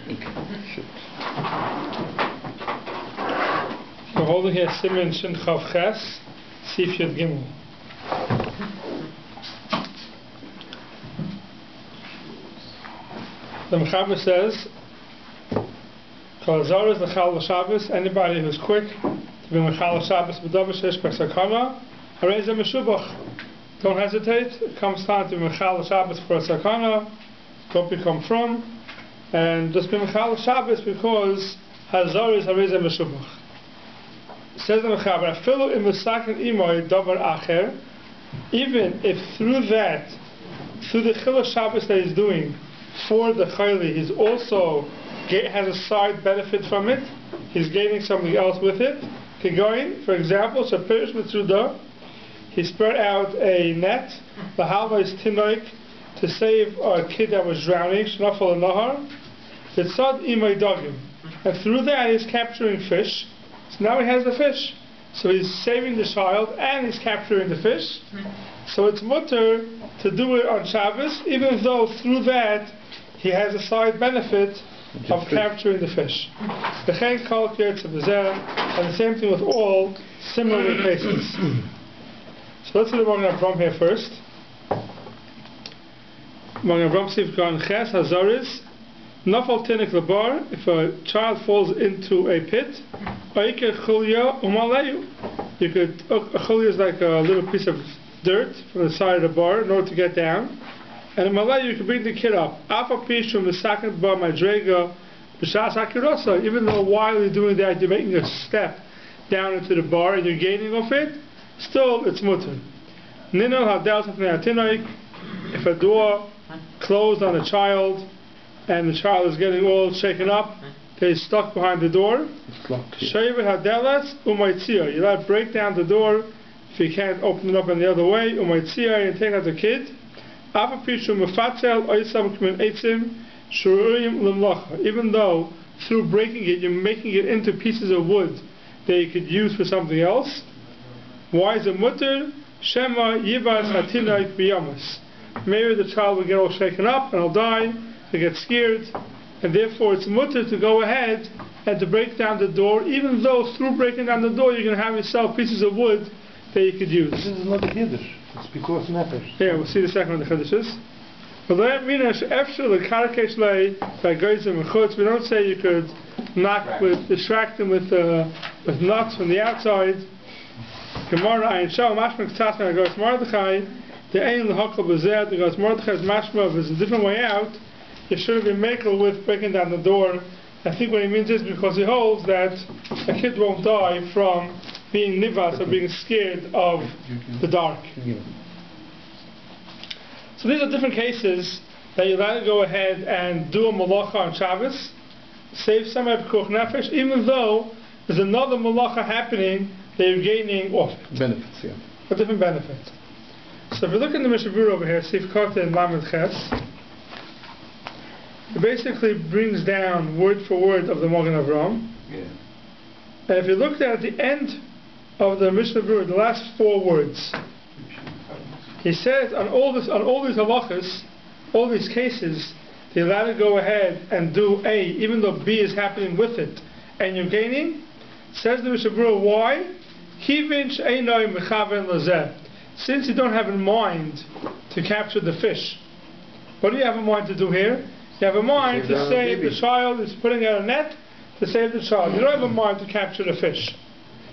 We're holding here Siman Shin Chav Ches, Seif Yud Gimel. The Mechaber says, Kol Zaris L'chal Shabbos, anybody who's quick to be L'chal Shabbos b'davar shesh b'sakana, harei zeh meshubach. Don't hesitate. It comes time to be L'chal Shabbos for a sakana. Don't become from, and just be L'chal Shabbos because Hazaris harei zeh meshubach. Says the Mechaber, Afilu im Mesaken imoy davar acher, even if through that, through the Chilul Shabbos that he's doing for the Chayli, he's also has a side benefit from it. He's gaining something else with it. Kigoin, for example, Shapirish Mitzuda, he spread out a net, the halvais tinoik, to save a kid that was drowning, Shnafal Nahar, Vitzad imoy dogim, and through that he's capturing fish. So now he has the fish. So he's saving the child and he's capturing the fish. So it's mutter to do it on Shabbos, even though through that he has a side benefit of capturing the fish. And the same thing with all similar cases. So let's do the Magen Avraham here first. Magen Avraham Sif Gan Ches Hazaris. Nafal Tinik Labar, if a child falls into a pit, you could, a chulya is like a little piece of dirt from the side of the bar in order to get down. And in Malay you can bring the kid up. Even though while you're doing that you're making a step down into the bar and you're gaining off it, still it's mutter. If a door closed on a child and the child is getting all shaken up, he's stuck behind the door. You let it break down the door if you can't open it up in the other way. And take out the kid. Even though through breaking it, you're making it into pieces of wood that you could use for something else. Why is it mutter? Shema yibas hatinoik biyamas. Maybe the child will get all shaken up and he'll die. They get scared, and therefore it's mutter to go ahead and to break down the door, even though through breaking down the door you can have yourself pieces of wood that you could use. This is not a Kiddush, it's because nefesh. Yeah, we'll see the second one of the Kiddushes. We don't say you could distract them with nuts from the outside. Gemara Ayin Shal Mashma K'tasma Goes Mordechai. The Ein L'Hakal B'Zeh, the Goes Mordechai's Mashma, if there's a different way out, you shouldn't be makel with breaking down the door. I think what he means is because he holds that a kid won't die from being nivas or being scared of the dark. So these are different cases that you're allowed to go ahead and do a malacha on Shabbos, save some pekuach nefesh, even though there's another malacha happening that you're gaining off it. Benefits, yeah. A different benefit. So if you look in the Mishnah Berurah over here, Seif Kota and Lamed Ches, it basically brings down word for word of the Magen Avraham. Yeah. And if you look at the end of the Mishnah Berurah, the last 4 words, he says on all these halachas, all these cases, you're allowed to go ahead and do A, even though B is happening with it, and you're gaining. Says the Mishnah Berurah, why? Since you don't have in mind to capture the fish, what do you have in mind to do here? You have a mind to save the child. It's putting out a net to save the child. You don't have a mind to capture the fish.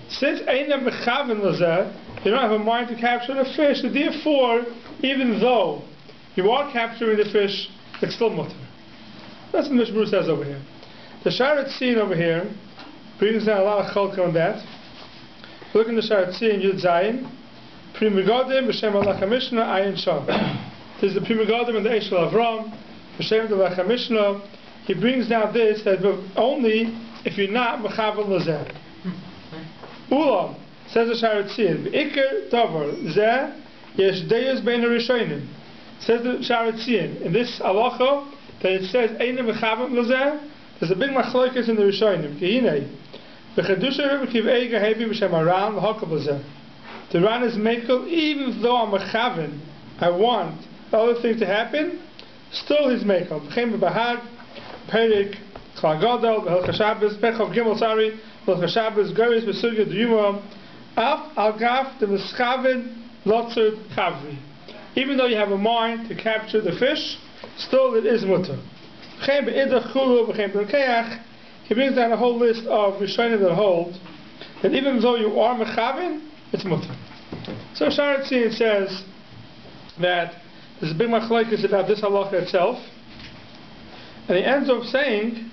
Since you don't have a mind to capture the fish, so therefore, even though you are capturing the fish, it's still mutter. That's what Mishnah Berurah says over here. The Sharat Tzin over here brings down a lot of chalka on that. Look in the Sharat Tzin Yud Zayin. Pri Megadim b'Shem Alach Mishnah Ayin Sham. This is the Pri Megadim and the Eish Avram. B'Shem Alach Mishnah. He brings down this that only if you're not mechavan lazeh. Ulam says the Sharat Tzin. B'Iker Davar Zeh Yesh Deyus Bein HaRishonim. Says the Sharat Tzin in this halacha that it says Einim mechavan lazeh. There's a big machlokes in the Rishonim. Kihinei. B'Chedusha Kiv'ei Gehevi B'Shem Aran L'Hakal lazeh. The Ran is mekel, even though I'm a chavin, I want the other thing to happen, still he's mekel. B'chem b'bahag, perik Chalagadol, B'Hilchas Shabbos, Pechov Gimel Sari, B'Hilchas Shabbos, Goris, B'Sugya D'Yuma, Af Al-Gaf, the Mischavin, Lotzert Chavri. Even though you have a mind to capture the fish, still it is mutter. He brings down a whole list of Rishonim that hold that even though you are Mechavin, it's mutter. So Sharatzian says that there's a big machlokes about this halacha itself, and he ends up saying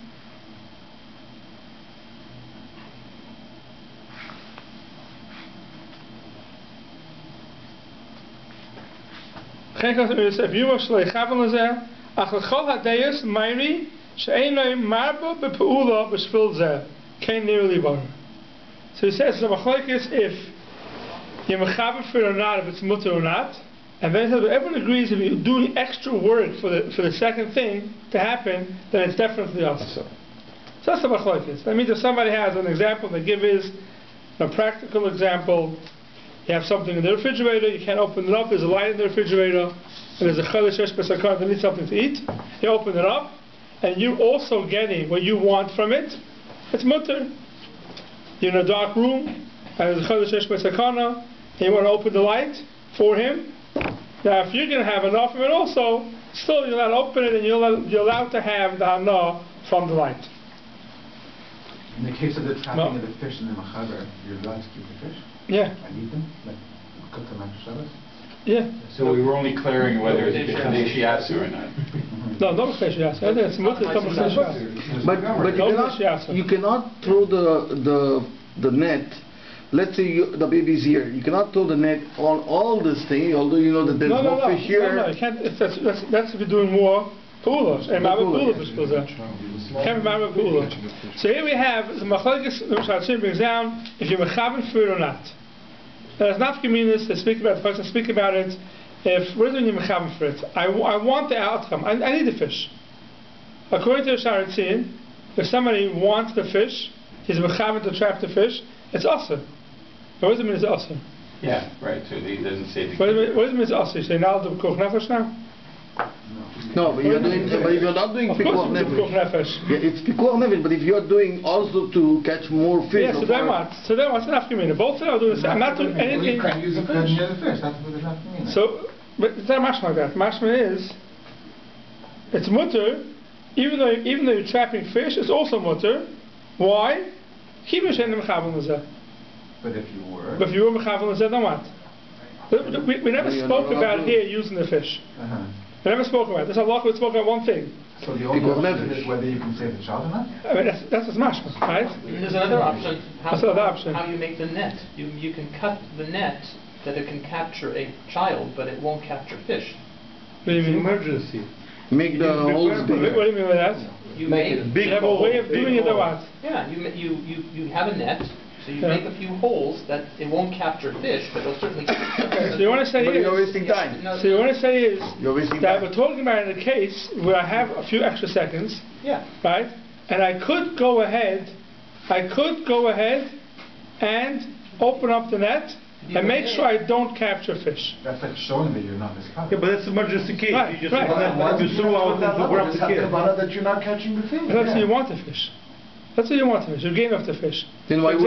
if you are shlei chavin lezeh, ach l'chol hadeyos mayri she'ein lo marbo bepeula b'shvil zeh kein nirli bar. So he says the machlokes if you're mechaber for it or not, if it's mutter or not, and then everyone agrees if you're doing extra work for the second thing to happen, then it's definitely also. So that's the machlokes. That means if somebody has an example they give is a practical example. You have something in the refrigerator, you can't open it up, there's a light in the refrigerator, and there's a chodesh shesh b'sakar that needs something to eat. You open it up, and you're also getting what you want from it. It's mutter. You're in a dark room, and there's a chodesh shesh b'sakar, and you want to open the light for him. Now, if you're going to have enough of it also, still you're allowed to open it, and you're allowed to have the hana from the light. In the case of the trapping of the fish in the machaber, you're allowed to keep the fish? Yeah. And eat them? Like cook them after Shabbos? Yeah. So we were only clearing whether it's Kadeshiyasu or not. No, not Kadeshiyasu. I think it's mutter to Kadeshiyasu. But you cannot throw the net. Let's say the baby's here. You cannot throw the net on all this thing, although you know that there's more fish here. No, you can't. That's if you're doing more pulas. And can't remember pulas. So here we have the machlokes. Shatzim brings down if you're mechaber for it or not. There's nafkaminas that speak about the person speak about it. If we're doing mechaber for it, I want the outcome. I need the fish. According to the Sharatzian, if somebody wants the fish, he's mechaber to trap the fish. It's awesome. What does it mean? It's awesome. Yeah, right. So he doesn't say. What does it mean? It's awesome. You say now the koch nefesh now. No, but you're doing. But if you're not doing pikuach nefesh, yeah, it's pikuach nefesh. But if you're doing also to catch more fish, yeah. So then what? So then what's enough community? Both are doing the same. I'm not doing anything. You can't use the fish near the fish. That's what it's not community. So, but it's not mashma like that. Mashma is it's mutter, even though you're trapping fish, it's also mutter. Why? But if you were mechaber lezeh, then what? We never spoke about here using the fish. We never spoke about it. This halacha we spoke about one thing. So the only option is whether you can save the child or not? I mean, that's what's mashma, right? There's another option. What's the other option? How you make the net. You can cut the net that it can capture a child, but it won't capture fish. What do you mean? Emergency. Make the holes big. What do you mean by that? You make it big. You have a way of doing it or what? Yeah, you have a net. So you make a few holes that it won't capture fish, but it'll certainly capture. Okay, so you want to say you're wasting time. So you want to say is that we're talking about in a case where I have a few extra seconds. Yeah. Right? And I could go ahead and open up the net and make sure I don't capture fish. That's like showing that you're not miscovered. Yeah, but that's emergency case. Right, You just right. you throw out and grab the kid. That you're not catching the fish. That's what you want the fish. That's what you want the fish. You're getting off the fish. Then why the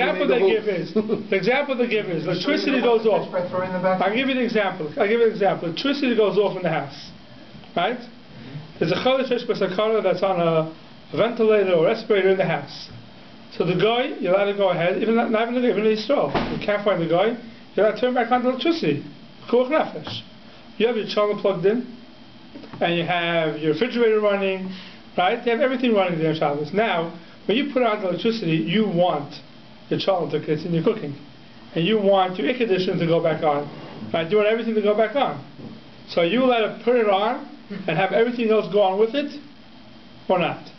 example they give is electricity goes off. I'll give you an example. Electricity goes off in the house. Right? There's a chodesh shesh b'sakar that's on a ventilator or respirator in the house. So the guy, you're allowed to go ahead, even the guy, even in Israel. You can't find the guy, you're allowed to turn back on the electricity. Koch nefesh. You have your channel plugged in, and you have your refrigerator running, right? You have everything running there in Shabbos. Now, when you put on the electricity, you want your channel to continue cooking. And you want your air conditioner to go back on. Right? You want everything to go back on. So you allowed to put it on and have everything else go on with it, or not?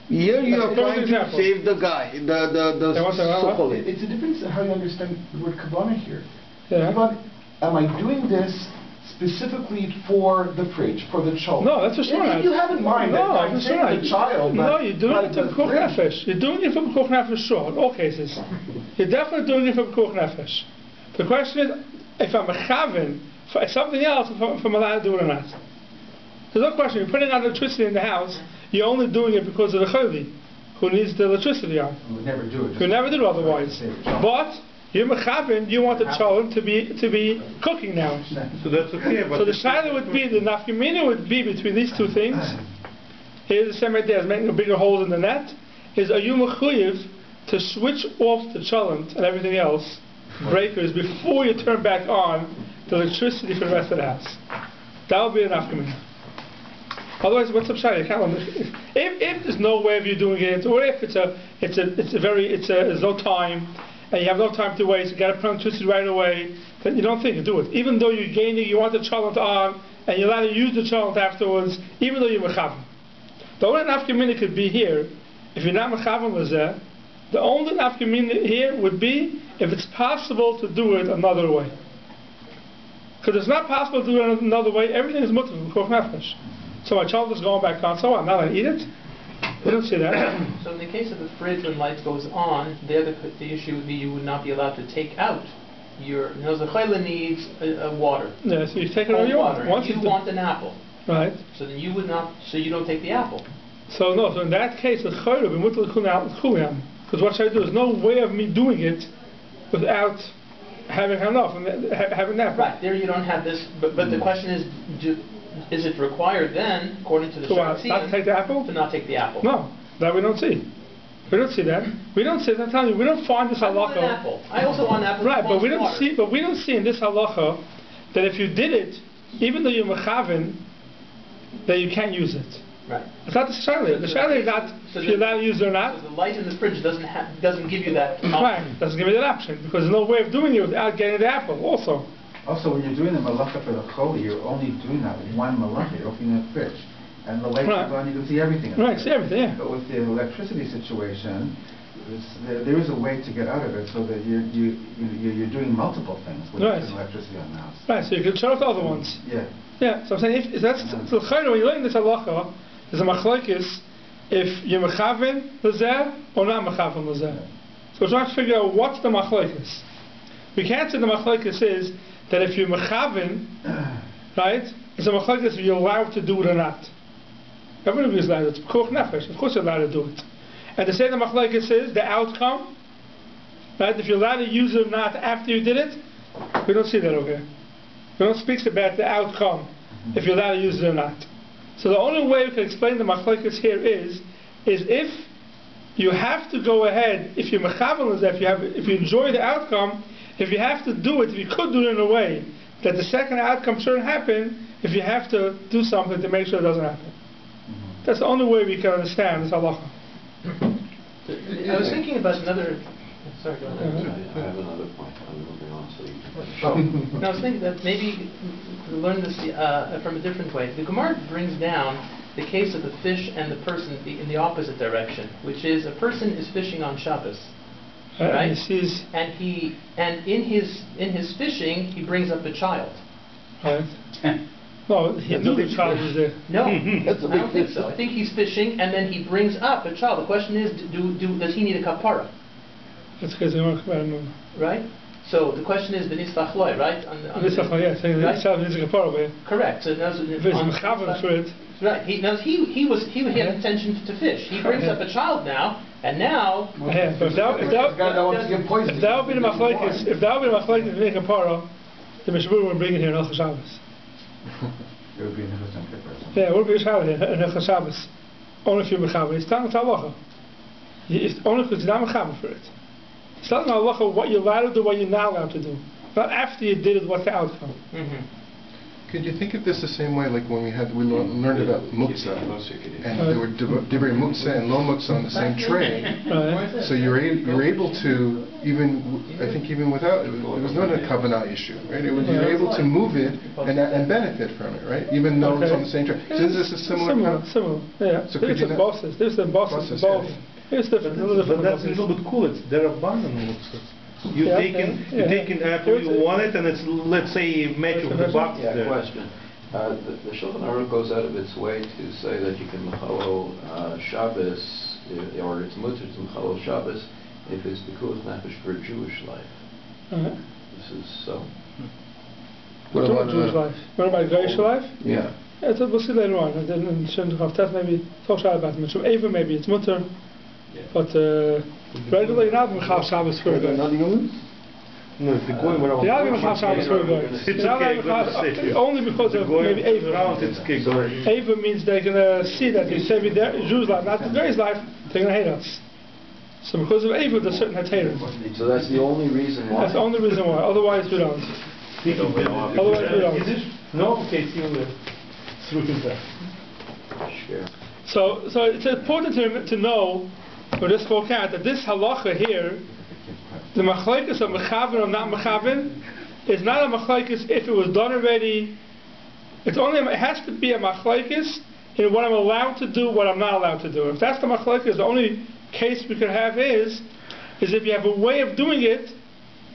Here you are trying to save the guy, the so-called. It's a difference in how you understand the word kavanah here. Yeah. Am I doing this specifically for the fridge, for the child? No, that's just right. You have in mind that I'm saving the child. No, you're doing it for koch nefesh. You're doing it for koch nefesh, sure, in all cases. You're definitely doing it for koch nefesh. The question is, if I'm mechaven for something else, if I'm allowed to do it or not. There's no question. You're putting on electricity in the house. You're only doing it because of the chayli. who needs the electricity on. We would never do it. You never do it otherwise. But you're mechavin, you want the cholent to be cooking now. So that's okay. But so the shaila would be, the nafkamina would be between these two things. Here's the same idea as making a bigger hole in the net. Is are you mechuyev to switch off the cholent and everything else, breakers, before you turn back on the electricity for the rest of the house? That would be a nafkamina. Otherwise, what's up, shaila? If there's no way of you doing it, or if there's no time, and you have no time to waste, you got to put electricity right away, then you don't think you do it. Even though you're gaining, you want the cholent on, and you're allowed to use the cholent afterwards, even though you're mechavan. The only nafkamina could be here, if you're not mechavan l'zeh, the only nafkamina here would be if it's possible to do it another way. Because it's not possible to do it another way, everything is mutter from koch nefesh. So my child is going back on, so what? Now I eat it? We don't see that. So in the case of the fridge, when light goes on, there the issue would be you would not be allowed to take out your... the chayla needs water. Yeah, so you take it all you want. Once you want an apple. Right. So then you would not, so you don't take the apple. So no, so in that case, the chayla would be mutter l'chuliyam. Because what should I do? There's no way of me doing it without having enough and having that. Right, there you don't have this, but the question is it required then, according to the Shara not to take the apple? To not take the apple. No, that we don't see. We don't see that. We don't see that. I'm telling you, we don't find this halacha. I want an apple. I also want an apple. Right, but we don't see. But we don't see in this halacha that if you did it, even though you're mechavin, that you can't use it. Right. It's not the shaila. The shaila is not if you're allowed to use it or not. So the light in the fridge doesn't give you that option. Right, doesn't give you that option because there's no way of doing it without getting the apple. Also. Also, when you're doing the malacha for the choli, you're only doing that with one malacha. You're opening the fridge, and the lights are on. You can see everything. Right, see everything. Yeah. But with the electricity situation, there is a way to get out of it, so that you're doing multiple things with electricity on the house. Right. So you can shut off the other ones. Yeah. Yeah. So I'm saying if that's the chayla when you learn this halacha, there's a machlokes if you're mechaven l'zeh or not mechaven l'zeh. So we're trying to figure out what's the machlokes. We can't say the machlokes is that if you're mechaven, right, it's a machlokes if you're allowed to do it or not. Everybody is allowed. It's koch nefesh. Of course you're allowed to do it. And to say the machlokes is the outcome, right? If you're allowed to use it or not after you did it, we don't see that over here. We don't speak about the outcome if you're allowed to use it or not. So the only way we can explain the machlokes here is if you have to go ahead, if you're mechaven, if you enjoy the outcome, if you have to do it, if you could do it in a way that the second outcome shouldn't happen, if you have to do something to make sure it doesn't happen. That's the only way we can understand this halacha. I was thinking about another... Sorry, go ahead. I have another point. I'm moving on, so you no, I was thinking that maybe we learn this from a different way. The Gemara brings down the case of the fish and the person in the opposite direction, which is a person is fishing on Shabbos, right? And in his fishing he brings up a child. Right. No, he knew the child was there. No, I don't think so. I think he's fishing and then he brings up a child. The question is, does he need a kapara? That's because they won't come out of them. Right? So the question is, b'nisfach loy, right? B'nisfach, yeah, saying the child needs a kapara. Correct. So now, if it's mechaven for it. Right. He had intention to fish. He brings up a child now, and now. Yeah, but if that would be the machlokes, if that would be the machlokes to make a kapara, the Mishmur would bring it here in Hilchos Shabbos. It would be in Hilchos Shabbos. Yeah, it would be in Hilchos Shabbos. Only if you're mechaven. It's not halacha. It's only because you're not mechaven for it. It's not halacha what you're allowed to do, what you're not allowed to do. Not after you did it, what's the outcome. Could you think of this the same way, like when we learned about muktzah, and there were divrei muktzah and lo muktzah on the same tray. Right. So you're able to even without it was not a kavanah issue, right? You're able to move it and benefit from it, right? Even though it's on the same tray. So is this a similar? Similar. Yeah. So there's the bosses. There's the bosses. Both. It's different. But that's a little bit cool. It's derabbanan muktzah. You take an apple, you want it, and it's, let's say, match with the box. Yeah, question. The Shulchan Aruch goes out of its way to say that you can mechalo Shabbos, or it's mutter to mechalo Shabbos, if it's pikuach nefesh for a Jewish life. This is so. What about Jewish life? What about Jewish life? Yeah. We'll see later on. And then in Shem Chav Tet maybe talk about it. From Eva maybe it's mutter. But regularly you're not Mechal Shabbos for a guy. Not humans? No, if the Goyim are You're not Mechal Shabbos for a guy. Only because of maybe Eva. Eva means they're going to see that you save their Jews' life, not the guy's life, they're going to hate us. So because of Eva, there's certain haters. So that's the only reason why? That's the only reason why. Otherwise we don't. Otherwise we don't. No? Okay, see you there. So it's important to know, or just spoke out, that this halacha here, the machlekes of mechaven or not mechaven, is not a machlekes if it was done already. It has to be a machlekes in what I'm allowed to do, what I'm not allowed to do. If that's the machlekes, the only case we could have is if you have a way of doing it.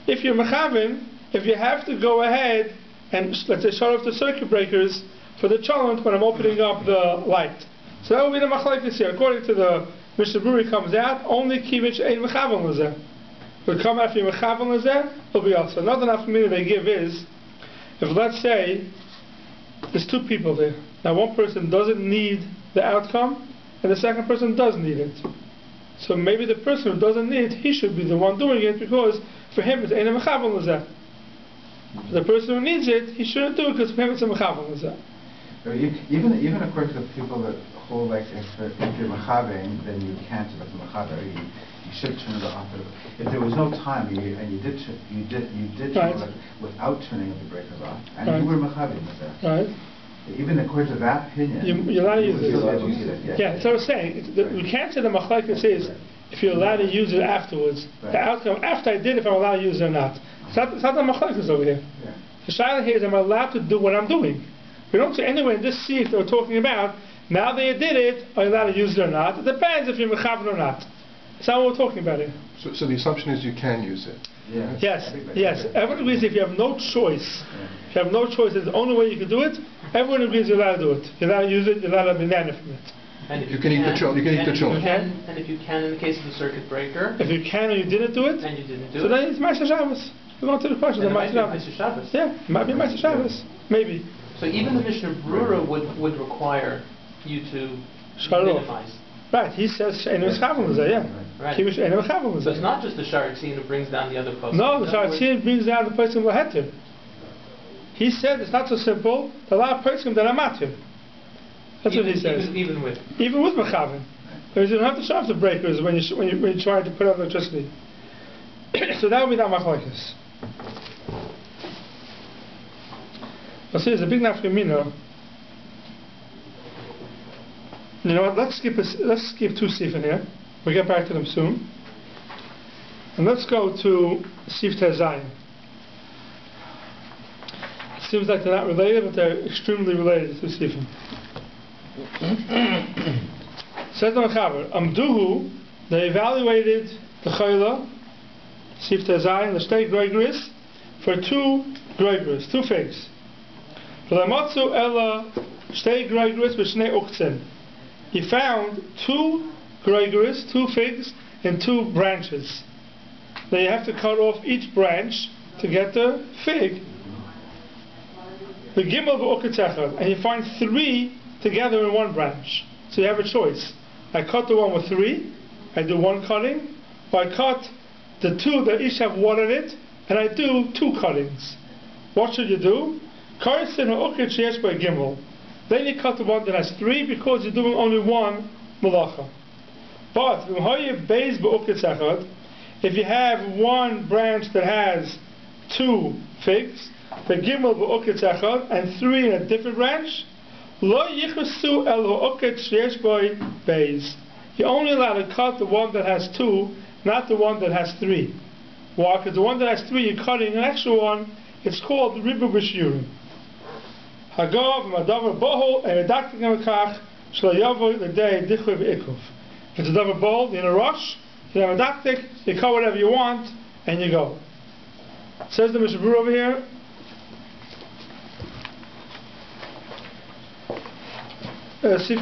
If you're mechaven, if you have to go ahead and let's say shut off the circuit breakers for the cholent when I'm opening up the light. So that would be the machlekes here. According to the Mishnah Berurah comes out, only kivich ein mechaven l'zeh. Would come after you mechaven l'zeh, it'll be also. Another nafkamina they give is, if let's say, there's two people there. Now one person doesn't need the outcome, and the second person does need it. So maybe the person who doesn't need it, he should be the one doing it, because for him it's ein mechaven l'zeh. The person who needs it, he shouldn't do it because for him it's a mechaven l'zeh. Even according to the people that hold like if you're mechaven, then you can't do the mechaver. You should turn it off. If there was no time and you did turn it without turning the breakers off, and you were mechaven with that. Right. Even according to that opinion, you're allowed to use it. Yeah, so I was saying, we can't say the machlekes is if you're allowed to use it afterwards. The outcome after I did, if I'm allowed to use it or not. It's not the machlekes over here. Yeah. The shayla here is I'm allowed to do what I'm doing. We don't say anywhere in this Seif that we're talking about. Now that you did it, are you allowed to use it or not? It depends if you're mechaven or not. That's not what we're talking about here. So the assumption is you can use it. Yeah. Yes. Everyone agrees if you have no choice. If you have no choice, it's the only way you can do it. Everyone agrees you're allowed to do it. You're allowed to use it. You're allowed to banana from it. And if you can eat the children. And if you can, in the case of the circuit breaker. If you can and you didn't do it. And you didn't do so it. then it's Ma'aser Shabbos. We go to the question. It might be Ma'aser Shabbos. Yeah, it might be Ma'aser Shabbos. Maybe. So even the Mishnah Berurah would require you to minimize. Right, he says She'ein mechaven l'zeh, yeah. Right. She'ein mechaven l'zeh. So it's not just the Sharatzin who brings down the other person. No, the Sharatzin brings down the person who had to. He said it's not so simple. There are a lot of person that are matir. That's what he says. Even with mechaven. Because you don't have to shut off the breakers when you're trying to put on electricity. So that would be that machlekes. But see, there's a big nafkamina. You know what? Let's skip two Seif in here. We'll get back to them soon. And let's go to Seif Tezayin. It seems like they're not related, but they're extremely related to Seifim. Says the Mechaber, Amduhu, they evaluated the Chayla, Seif Tezayin, the state Gregoris, for two Gregoris, two figs. V'lamatzu ela shtei Gregoris v'shnei uktzin. He found two Gregoris, two figs, and two branches. Then you have to cut off each branch to get the fig. The gimel v'uktzechad, and you find three together in one branch. So you have a choice. I cut the one with three, I do one cutting, or I cut the two that each have one in it, and I do two cuttings. What should you do? Then you cut the one that has three because you're doing only one malacha. But if you have one branch that has two figs, the gimel b'uktzechad, and three in a different branch, you're only allowed to cut the one that has two, not the one that has three. Why? Because the one that has three, you're cutting an extra one. It's called ribu b'shiurim. Hagav madavar bohol and medaktik nemekach shlayavo l'dei dichur v'ikuf. If it's a davar bohol, you're in a rush. You have medaktik, you cut whatever you want, and you go. Says the Mishnah Berurah over here. So if you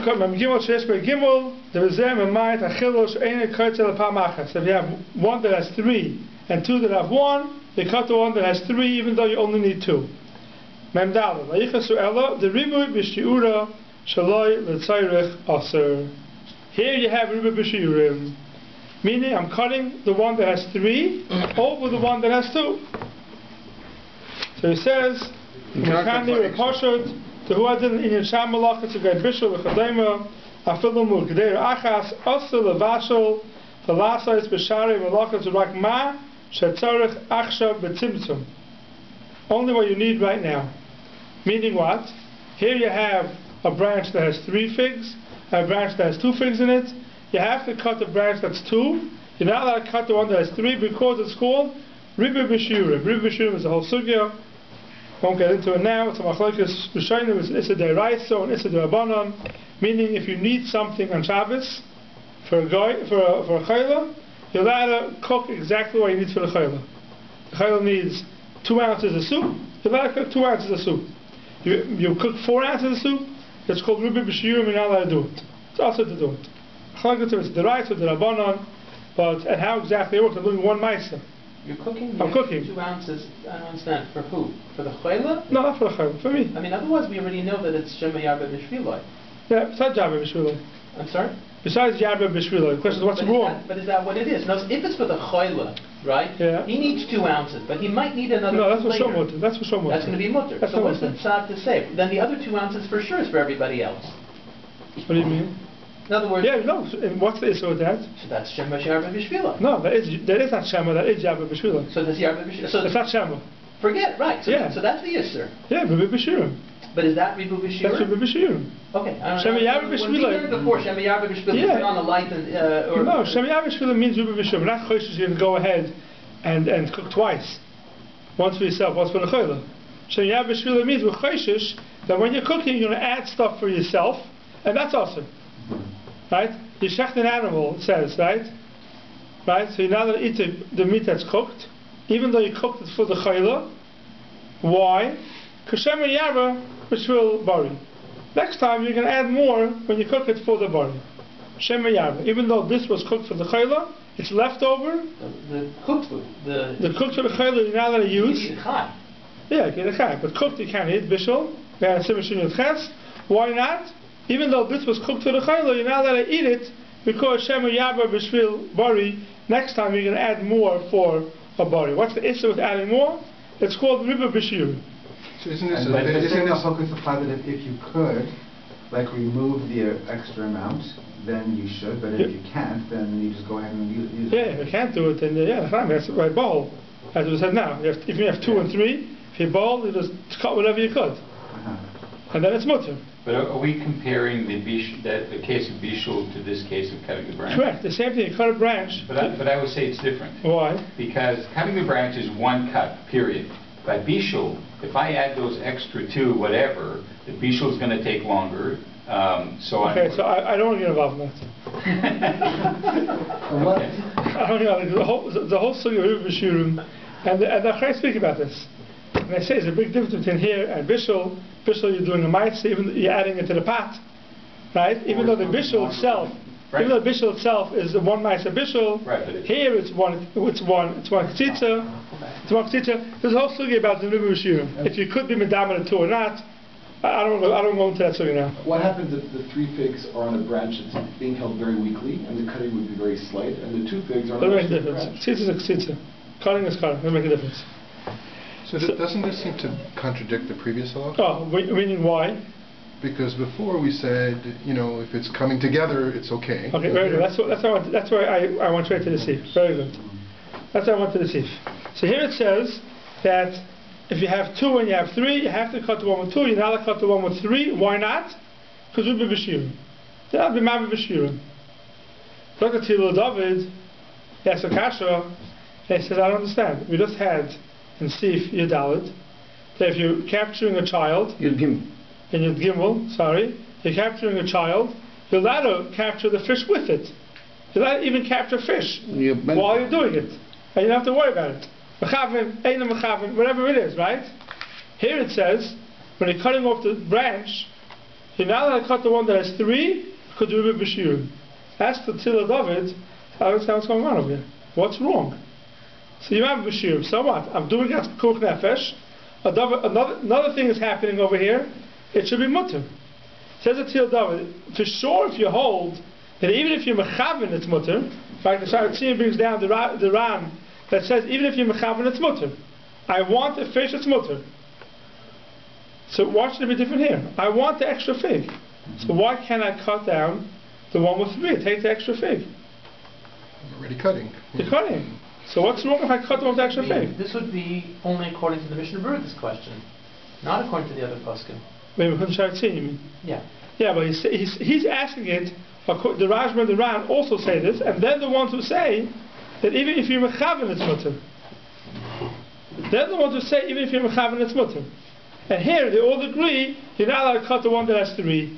have one that has three and two that have one, you cut the one that has three even though you only need two. Here you have ribu b'shiurim. Meaning, I'm cutting the one that has 3 over the one that has 2. So he says, "Mekani repashot to who had in Yisham Malachas to get bishul v'chadema afilu mugdeir achas osel levashel v'lasais b'sharei Malachas rak ma shetzarich achshav b'tzimtzum." Only what you need right now. Meaning what? Here you have a branch that has 3 figs, a branch that has 2 figs in it. You have to cut the branch that's 2. You're not allowed to cut the one that has 3 because it's called Riba B'Shurim. Riba B'Shurim is a whole sugya. Won't get into it now. It's a machlokes b'shaynim. It's Issa D'Oraisa and Issa D'Rabbanan. Meaning, if you need something on Shabbos for a chayla, you're allowed to cook exactly what you need for the chayla. The chayla needs 2 ounces of soup. You're allowed to cook 2 ounces of soup. You cook 4 ounces of soup. It's called Riba B'Shurim. You're not allowed to do it. It's also to do it. It's the rights of the Rabbanon, but and how exactly it works. I'm doing one ma'aser. You're cooking. I'm cooking 2 ounces. I don't understand. For who? For the chayla? No, not for the chayla. For me. I mean, otherwise we already know that it's Shema Yarba B'Shviloi. Yeah, besides Yarba B'Shviloi. I'm sorry. Besides Yarba B'Shviloi, the question is what's wrong? But is that what it is? No, if it's for the chayla, right? Yeah. He needs 2 ounces, but he might need another. No, that's for later. Shomutter. That's for Shomutter. That's going to be mutter. That's So what's the tzad to say? Then the other 2 ounces for sure is for everybody else. What do you mean? In other words, yeah, no. And what's the issue with that? So that's Shema Yarba B'Shviloi. No, there is not Shema. That is Yarba B'Shviloi. So that's Yarba B'Shviloi. So it's not Shema. Forget it, right? So, yeah. So that's the Yisur. Yeah, Riba B'Shurim. But is that Ribu B'Shurim? That's Riba B'Shurim. Okay. Shema Yarba B'Shviloi. When we learned before, Shema Yarba B'Shviloi, yeah. on the light and no, Shema Yarba B'Shviloi means Riba B'Shurim. Not Choshesh. You're going to go ahead and cook twice. Once for yourself, once for the chayla. Shema Yarba B'Shviloi means with Choshesh that when you're cooking, you're going to add stuff for yourself, and that's awesome. Right? You shecht an animal, it says, right? Right? So you're not going to eat the meat that's cooked, even though you cooked it for the chayla. Why? Because Shema Yarba B'Shvil Bari. Next time you're going to add more when you cook it for the bari. Shema Yarba. Even though this was cooked for the chayla, it's left over. The cooked food. The cooked for the chayla you're not going to use. You eat it chai. Yeah, you can eat it chai. But cooked you can't eat. Bishul. Why not? Even though this was cooked for the chayla, you're not allowed to eat it because Shema Yarba B'Shvil Bari. Next time you're going to add more for a bari. What's the issue with adding more? It's called Riba B'Shurim. So isn't this that if you could, like, remove the extra amount, then you should. But if you can't, then you just go ahead and use it. Yeah, if you can't do it, then that's by bowl. As we said now, if you have 2 and 3, if you bowl, you just cut whatever you could, and then it's mutter. But are we comparing the case of bishul to this case of cutting the branch? Correct. The same thing. You cut a branch. But I would say it's different. Why? Because cutting the branch is one cut, period. By bishul, if I add those extra 2, whatever, the bishul is going to take longer. So I don't want to get involved in that. What? I don't know. The whole story of Riba B'Shurim, and the Chai speak about this. And they say there's a big difference between here and bishul. Bishul, you're doing a ma'aser, even you're adding it to the pot, right? Even though the bishul itself, even though the bishul itself is the one ma'aser bishul, here it's one ktitza. There's a whole story about the Riba B'Shurim. If you could be medamah 2 or not, I don't go into that story now. What happens if the 3 figs are on a branch that's being held very weakly, and the cutting would be very slight, and the 2 figs are on a branch? Doesn't make a difference. Ktitza is a ktitza. Cutting is cutting. Doesn't make a difference. So doesn't this seem to contradict the previous law? Oh, meaning why? Because before we said, if it's coming together, it's okay. Okay, very good. That's why I went straight to the Seif. Very good. That's why I went to the Seif. So here it says that if you have 2 and you have 3, you have to cut the one with 2. You're not allowed to cut the one with 3. Why not? Because we'll be b'shirim. They'll be ma'av b'shirim. Look at Tilo David. He asked a kasha. He says, I don't understand. We just had in Seif Yudalid that if you're capturing a child in Yud Gimel, you're capturing a child, you're allowed to capture the fish with it. You're allowed to even capture fish while you're doing it. And you don't have to worry about it. Whatever it is, right? Here it says, when you're cutting off the branch, you're not allowed to cut the one that has 3, because you will be b'shirim. Ask the Tilo David, I don't understand what's going on over here. What's wrong? So you have b'shirim. So what? I'm doing it kuch nefesh. Another thing is happening over here. It should be mutter. Says the Tilo David, for sure if you hold that even if you're mechaven it's mutter, fact, the Sharatzian brings down the Ran that says even if you're mechavan, it's mutter. I want a fish, it's mutter. So why should it be different here? I want the extra fig. So why can't I cut down the one with 3? Take the extra fig. I'm already cutting. You're cutting. So what's wrong if I cut the one with the extra fig? This would be only according to the Mishnah Berurah, this question, not according to the other poskim. Maybe from Sharatzian, you mean? Yeah. Yeah, but he's asking it. The Rajma and the Ran also say this, and they're the ones who say that even if you're mechavan, it's mutter. They're the ones who say even if you're mechavan, it's mutter. And here they all agree you're not allowed to cut the one that has 3.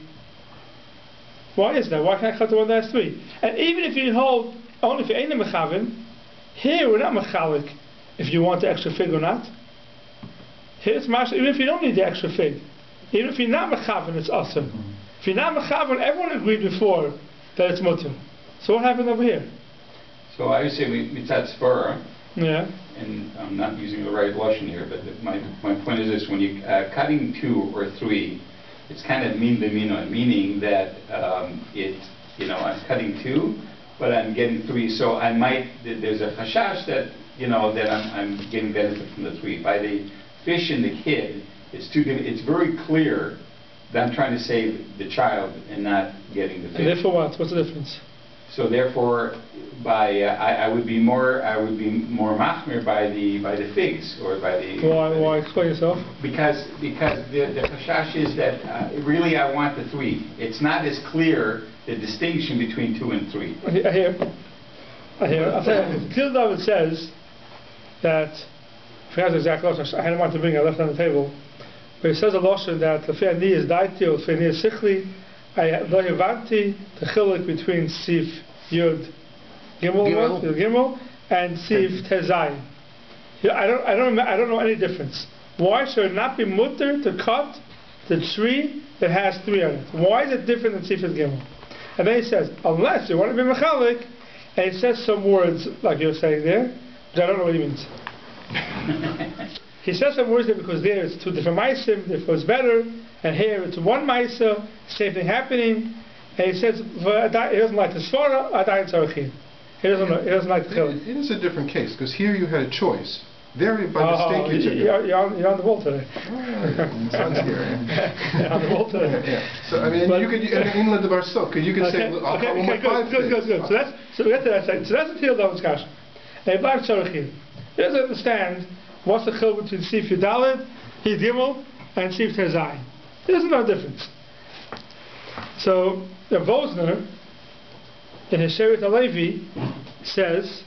Why is that? Why can't I cut the one that has 3? And even if you hold only if you ain't a mechavan, here we're not mechalik if you want the extra fig or not. Here it's mashal even if you don't need the extra fig. Even if you're not mechavan, it's awesome. If you're not mechavan, everyone agreed before that it's mutter. So what happened over here? So I would say mitzat svara. Yeah. And I'm not using the right lashon here, but my point is this: when you cutting 2 or 3, it's kind of min b'mino, meaning that I'm cutting 2, but I'm getting 3. So I might there's a chashash that that I'm getting benefit from the 3. By the fish and the kid, it's very clear that I'm trying to save the child and not getting the fish. And therefore what? What's the difference? So therefore, I would be more machmir by the figs or by the. Why? Explain yourself. Because the chashash is that really I want the 3. It's not as clear the distinction between 2 and 3. I hear. I'll tell you. David says that. I forgot the exact lashon. I had him on to bring. I left it on the table. But he says a lashon that the fe'ani is daiti or fe'ani is sichli. I lo hivanti the chiluk between Sif Yud Gimel and Sif Tezai. I don't know any difference. Why should it not be mutter to cut the tree that has 3 on it? Why is it different than Sif Gimel? And then he says, unless you want to be mechalik, and he says some words like you're saying there, which I don't know what he means. He says some words there because there it's 2 different maisim, therefore it's better. And here it's 1 Maisa, same thing happening. And he says he doesn't like the Svara, Adayin Tzarachin. He doesn't like the Chiluk. It is a different case, because here you had a choice. There, by mistake, you took it. You're on the wall today. Son's here. You're on the wall today. Yeah. So, I mean, you could, in England of ourselves, because you could say, I'll come with 5 good. So we get to that second. So that's the Tiyel David's Kasha. And Adayin Tzarachin. He doesn't understand what's the Chiluk between Sif Yudalid, Hid Gimel, and Sif Tezai. There's no difference. So the Vosner in his Shevet HaLevi says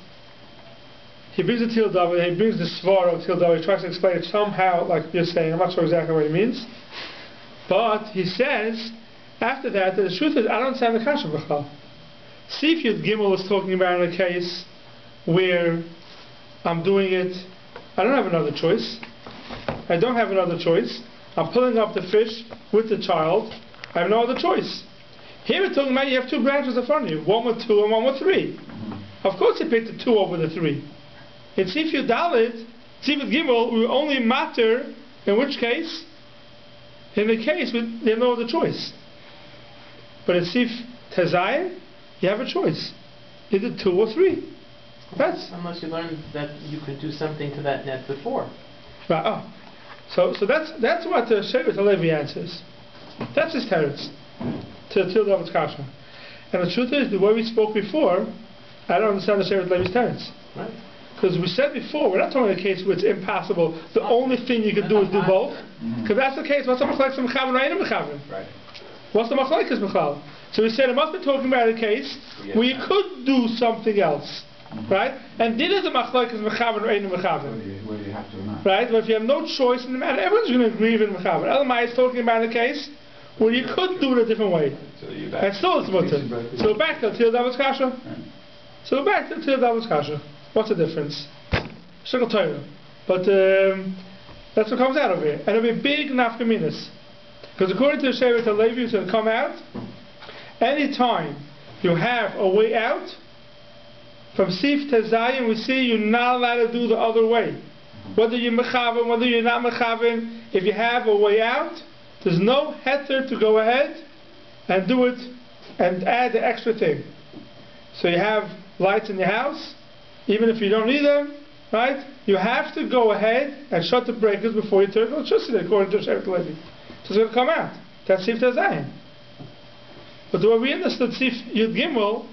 he brings the Tiyel David, he brings the Svar of Tiyel David, he tries to explain it somehow like you're saying. I'm not sure exactly what he means, but he says after that the truth is I don't understand the Kasha B'chal. Sif Yud Gimel is talking about in a case where I'm doing it. I don't have another choice. I'm pulling up the fish with the child. I have no other choice. Here we're talking about you have 2 branches in front of you, one with 2 and one with 3. Of course you picked the 2 over the 3. In Sif Yudalid, Sif Gimel, we only matter in which case? In the case you have no other choice. But in Sif Tezayim, you have a choice. Either 2 or 3. Unless you learned that you could do something to that net before. Right. So that's what the Shevet HaLevi answers. That's his teretz to Tiyel David's Kasha. And the truth is, the way we spoke before, I don't understand the Shevet HaLevi's teretz. Right. Because we said before, we're not talking about a case where it's impossible. The only thing you can do is do both. Because that's the case. What's the machlekes of mechavan or ain't mechavan? Right. What's the machlekes mechal? So we said it must be talking about a case where you could do something else. Right? And this is the machlekes mechavan or ain't mechavan. Whether you have to or not. Right? But if you have no choice in the matter, everyone's going to agree with mechavan. Elamai is talking about a case where you could do it a different way. And still it's mutter. So back to Tiyel David's Kasha. What's the difference? Shikol Torah. But that's what comes out of here. And it'll be big nafkaminas. Because according to the Shevet HaLevi, it's going to come out anytime you have a way out. From Sif Tezayim, we see you're not allowed to do the other way. Whether you're mechaven, whether you're not mechaven, if you have a way out, there's no heter to go ahead and do it and add the extra thing. So you have lights in your house, even if you don't need them, right? You have to go ahead and shut the breakers before you turn the electricity, according to Shevet Levi. So it's going to come out. That's Sif Tazayin. But the way we understood Sif Yud Gimel,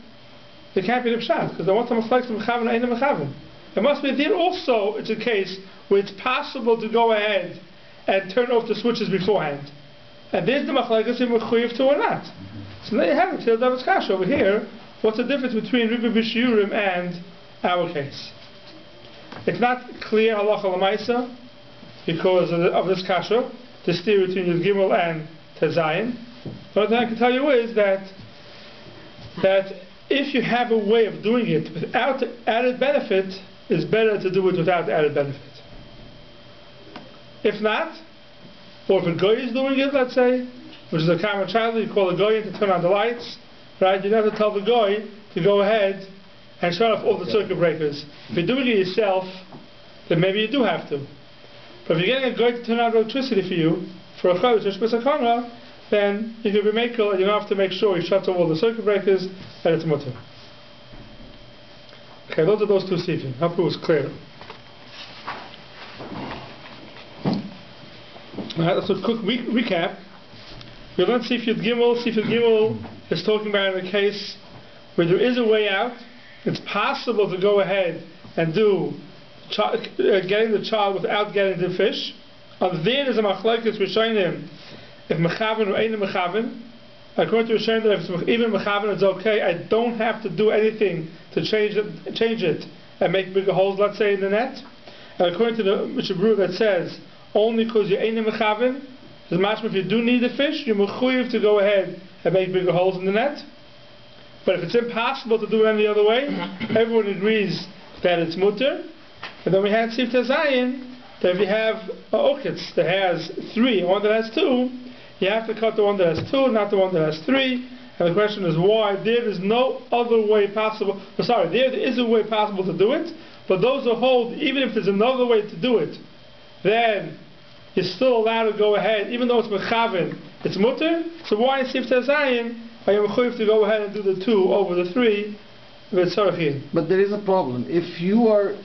it can't be the Pshat, because the one time reflects the Mechavan and the Mechavan. It must be there also, it's a case where it's possible to go ahead and turn off the switches beforehand. And there's the Machlekes if Mechuyev to or not. So now you have it, David's Kash over here. What's the difference between Rebbe B'Shiurim and our case? It's not clear halacha l'maisa because of this kasha, this theory between Yud Gimel and Tezayin. The only thing I can tell you is that if you have a way of doing it without added benefit, it's better to do it without added benefit. If not, or if a goy is doing it, let's say, which is a common child, you call a goy in to turn on the lights, right? You never tell the goy to go ahead and shut off all the circuit breakers. If you're doing it yourself, then maybe you do have to. But if you're getting a goy to turn on electricity for you, for a chodesh or shpesakana, then you can be makel and you don't have to make sure you shut off all the circuit breakers and it's mutter. Okay, those are those two sifim. Hope it was clear. Alright, let's do a quick recap. We learned Sif Yud Gimel. Sif Yud Gimel is talking about in a case where there is a way out. It's possible to go ahead and do getting the child without getting the fish. And there is a machlekes Rishonim if mechaven or ain't mechaven. According to Rishonim, if it's even mechaven, it's okay. I don't have to do anything to change it and make bigger holes, let's say, in the net. And according to the Mishnah Berurah that says only because you ain't mechaven, it's mashma if you do need the fish, you're mechuyev to go ahead and make bigger holes in the net. But if it's impossible to do it any other way, everyone agrees that it's mutter. And then we had Sif Tazayin, that if you have a okitz that has 3 and one that has 2, you have to cut the one that has 2, not the one that has 3. And the question is why? There is no other way possible. There is a way possible to do it, but those who hold, even if there's another way to do it, then you're still allowed to go ahead, even though it's mechaven, it's mutter. So why in Sif Tazayin are you mechuyev to go ahead and do the 2 over the 3? But there is a problem. If you are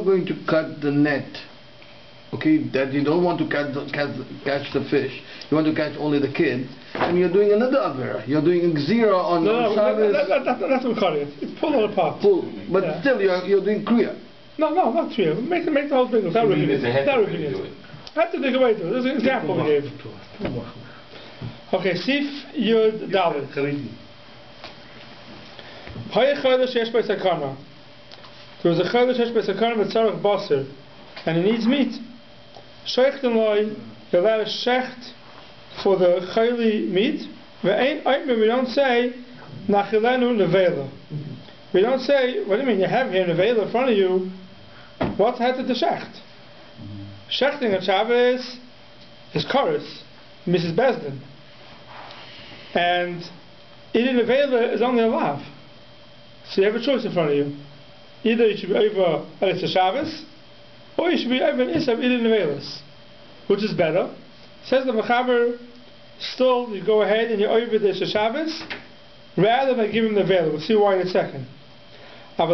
going to cut the net, okay, that you don't want to catch the fish, you want to catch only the kid, and you're doing another avera. You're doing Xira on Shabbos. That's what we're calling it. It's pull it apart. But still, you're doing Kriya. No, not Kriya. Make the whole thing. That would be it. I have to think away to it. There's an example we gave. Okay, Sif Yud Dalet. There was a chodesh yesh b'sakana v'tzarech basar, and it needs meat. Shechten loy, you're allowed to shecht for the chayli meat. We don't say nachilenu nevela. We don't say, what do you mean? You have here nevela in front of you. What's had to the shecht? Shechting at Shabbos is chorus, Mrs. Besdin, and eating nevela is only a lav. So you have a choice in front of you. Either you should be over Eretz Shabbos, or you should be over Isav Idin Nevelis. Which is better? Says the Mechaber, still you go ahead and you over the Shabbos, rather than give him the veil. We'll see why in a second. He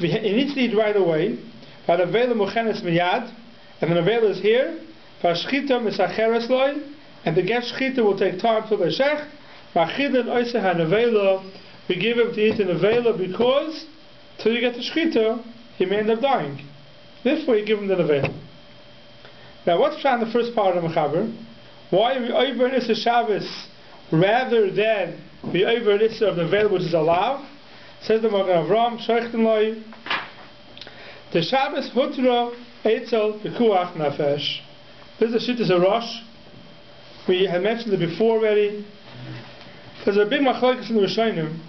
needs to eat right away. And the veil is here. And the get shchita will take time till the shech. We give him to eat in nevela because till you get the shchita, he may end up dying. Therefore, you give him the nevela. Now, what's on the first part of the Mechaber? Why are we over in Issa Shabbos rather than be over in Issa of nevela, which is allowed? Says the Magen Avram, Sheichten Loi, the Shabbos Hutra Eitzel Pekuach Nafesh. This is a shit, is a rush. We had mentioned it before already. There's a big machlokes in the Rishonim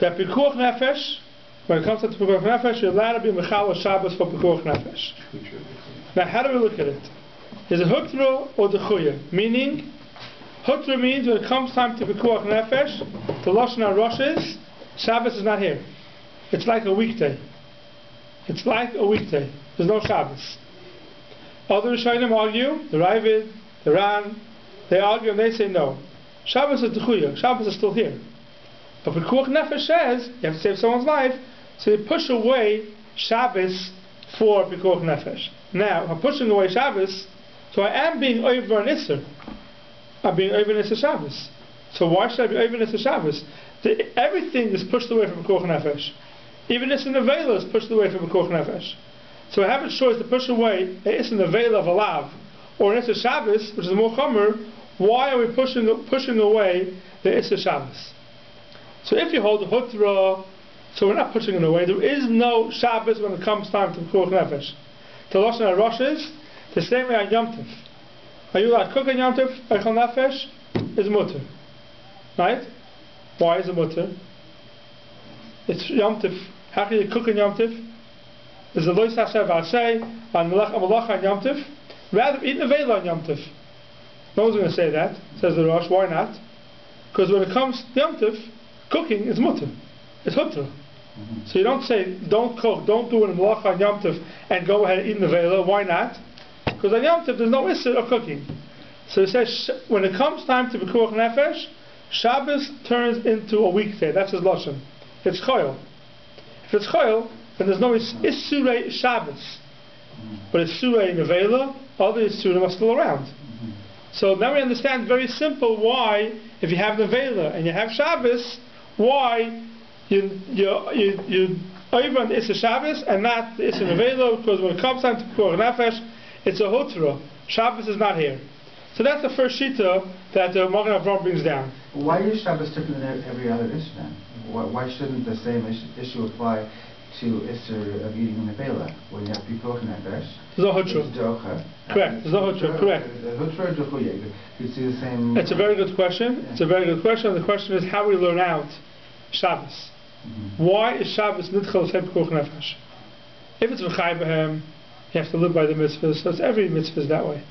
that Pekuach Nefesh, when it comes to Pekuach Nefesh, you're allowed to be Mechal Shabbos for Pekuach Nefesh. Now, how do we look at it? Is it Hutra or the Chuya? Meaning, Hutra means when it comes time to Pekuach Nefesh, the Lashon HaRosh is, Shabbos is not here. It's like a weekday. It's like a weekday. There's no Shabbos. Other Rishonim argue, the Ravid, the Ran, they argue and they say no. Shabbos is the Chuya. Shabbos is still here. But Pekuach Nefesh says you have to save someone's life, so you push away Shabbos for Pekuach Nefesh. Now, I'm pushing away Shabbos, so I am being over an Isser. I'm being over an Isser Shabbos. So why should I be over an Isser Shabbos? Everything is pushed away from Pekuach Nefesh. Even Isser Nevela is pushed away from Pekuach Nefesh. So I have a choice to push away an Isser Nevela of a Lav, or an Isser Shabbos, which is more Chomer. Why are we pushing away the Isser Shabbos? So if you hold the Hutra, so we're not pushing it away. There is no Shabbos when it comes time to Pekuach Nefesh. The Lashon HaRosh is the same way on Yom Tov. Are you allowed to cook on Yom Tov? Eichel Nefesh is mutter. Right? Why is it mutter? It's Yom Tov. How can you cook on Yom Tov? There's a Lois Hashem V'aseh on Malach on Yom Tov. Rather eat Nevela on Yom Tov. No one's going to say that, says the Rosh. Why not? Because when it comes to Yom Tov, cooking is mutter. It's hutra. So you don't say, don't cook, don't do it in Malach on Yom Tov and go ahead and eat Nevela. Why not? Because on Yom Tov there's no issue of cooking. So it says, when it comes time to Pekuach Nefesh, Shabbos turns into a weekday. That's his Lashon. It's Choyel. If it's Choyel, then there's no Isurei Shabbos. But Isurei Nevela, other Isurim are still around. So now we understand very simple why, if you have Nevela and you have Shabbos, why you over on the Issa Shabbos and not the Issa Nevela, because when it comes time to Pekuach Nefesh, it's a Hutra. Shabbos is not here. So that's the first Shita that the Magen Avraham brings down. Why is Shabbos different than every other issue then? Why shouldn't the same issue apply to Isser of eating Nevela when you have Pekuach Nefesh? There's no Hutra. Correct. There's no Hutra. Correct. Hutra Duchuya. You see the same. It's a very good question. Yeah. It's a very good question. The question is how we learn out Shabbos. Why is Shabbos nidchal l'shem Pekuach Nefesh? If it's v'chai b'hem, you have to live by the mitzvahs. So it's every mitzvah is that way.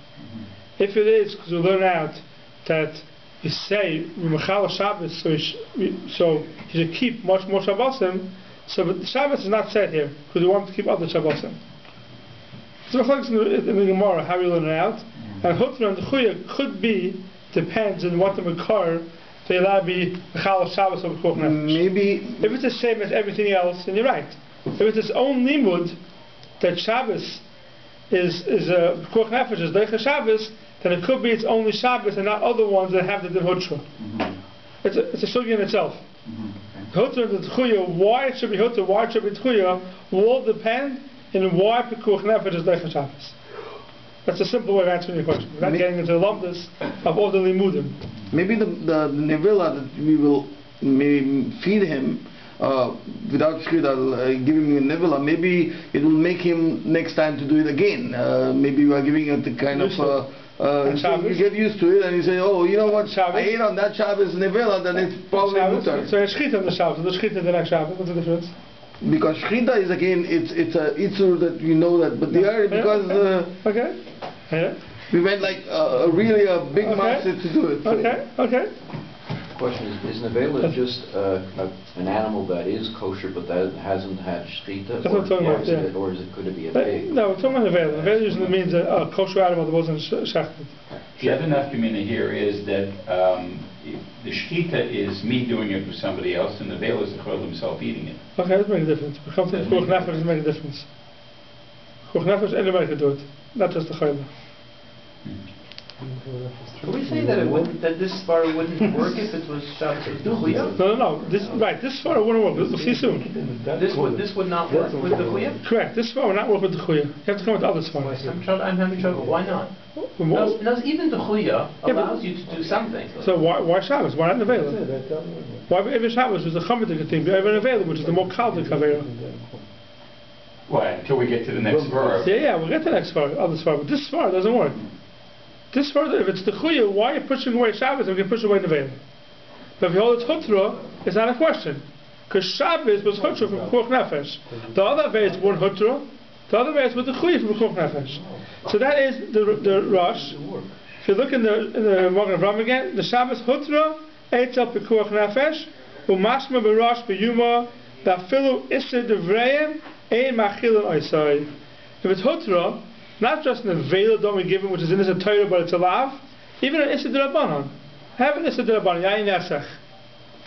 If it is because we learn out that we say we mechal Shabbos, so you should keep much more Shabbosim. So but Shabbos is not said here because we want to keep other Shabbosim. So in the Gemara how we learn it out, and Hutra and the Chuya could be depends on what the Makar they allow be mechal Shabbos or Pekuach Nefesh. Maybe if it's the same as everything else, then you're right. If it's its own limud that Shabbos is Pekuach Nefesh is Deicha Shabbos, then it could be its only Shabbos and not other ones that have the Din Hutra. It's a sugya in itself. Hutra and the Tchuya, why it should be Hutra, why it should be Tchuya, will all depend on why Pekuach Nefesh is Deicha Shabbos. That's a simple way of answering your question. We're not getting into the lumdus of all the limudim. Maybe the nevela that we will maybe feed him without shchita, give him a nevela, maybe it will make him next time to do it again. Maybe we are giving it the kind of so you get used to it and you say, oh, you know what, Shabbos? I ate on that Shabbos nevela, then it's probably mutar. So it's shchita on the Shabbos, the shchita the next Shabbos. What's the difference? Because shchita is again, it's a itzur that we know that, but the other because okay. Yeah. We went like really a big master to do it. So. Okay. Question is nevela just an animal that is kosher but that hasn't had shchita? That's what I'm talking about, yeah. Or could it be a pig? No, we're talking about nevela. Nevela usually means a kosher animal that wasn't shechted. The other nafkamina here is that the shchita is me doing it for somebody else, and the nevela is the chol himself eating it. Okay, that makes a difference. When it comes to Pekuach Nefesh, it makes a difference. Pekuach Nefesh, anybody can do it, not just the chayla. Can we say that this svara wouldn't work if it was Shabbos the Chuya? No. This svara wouldn't work. We'll see soon. This would not work with the Chuya? Correct. This svara would not work with the Chuya. You have to come with other svaras. I'm having trouble. Why not? Now, even the Chuya allows you to do something. So why Shabbos? Why not Nevela? Why even Shabbos was a chamadik thing? Even Nevela, which is the more kaldik kavera. Well, until we get to the next svara. Yeah, we'll get to the next svara, other svara. But this svara doesn't work. This further, if it's the Chuya, why are you pushing away Shabbos and we can push away Nevela? But if you hold it's Hutra, it's not a question. Because Shabbos was Hutra from Pekuach Nefesh. The other way it's one Hutra, the other way it's with the Chuya from Pekuach Nefesh. So that is the Rosh. If you look in the Magen Avraham again, the Shabbos Hutra, Eitzel Pekuach Nefesh, Umashma B'Rosh B'Yuma, Dafilu Isser Devreim, Ein Machilin Oisai. If it's Hutra, not just an Nevela don't we give him, which is in Issa Torah, but it's a lav. Even an Issa D'Rabbanan. Have an Issa D'Rabbanan, Yayin Nesach.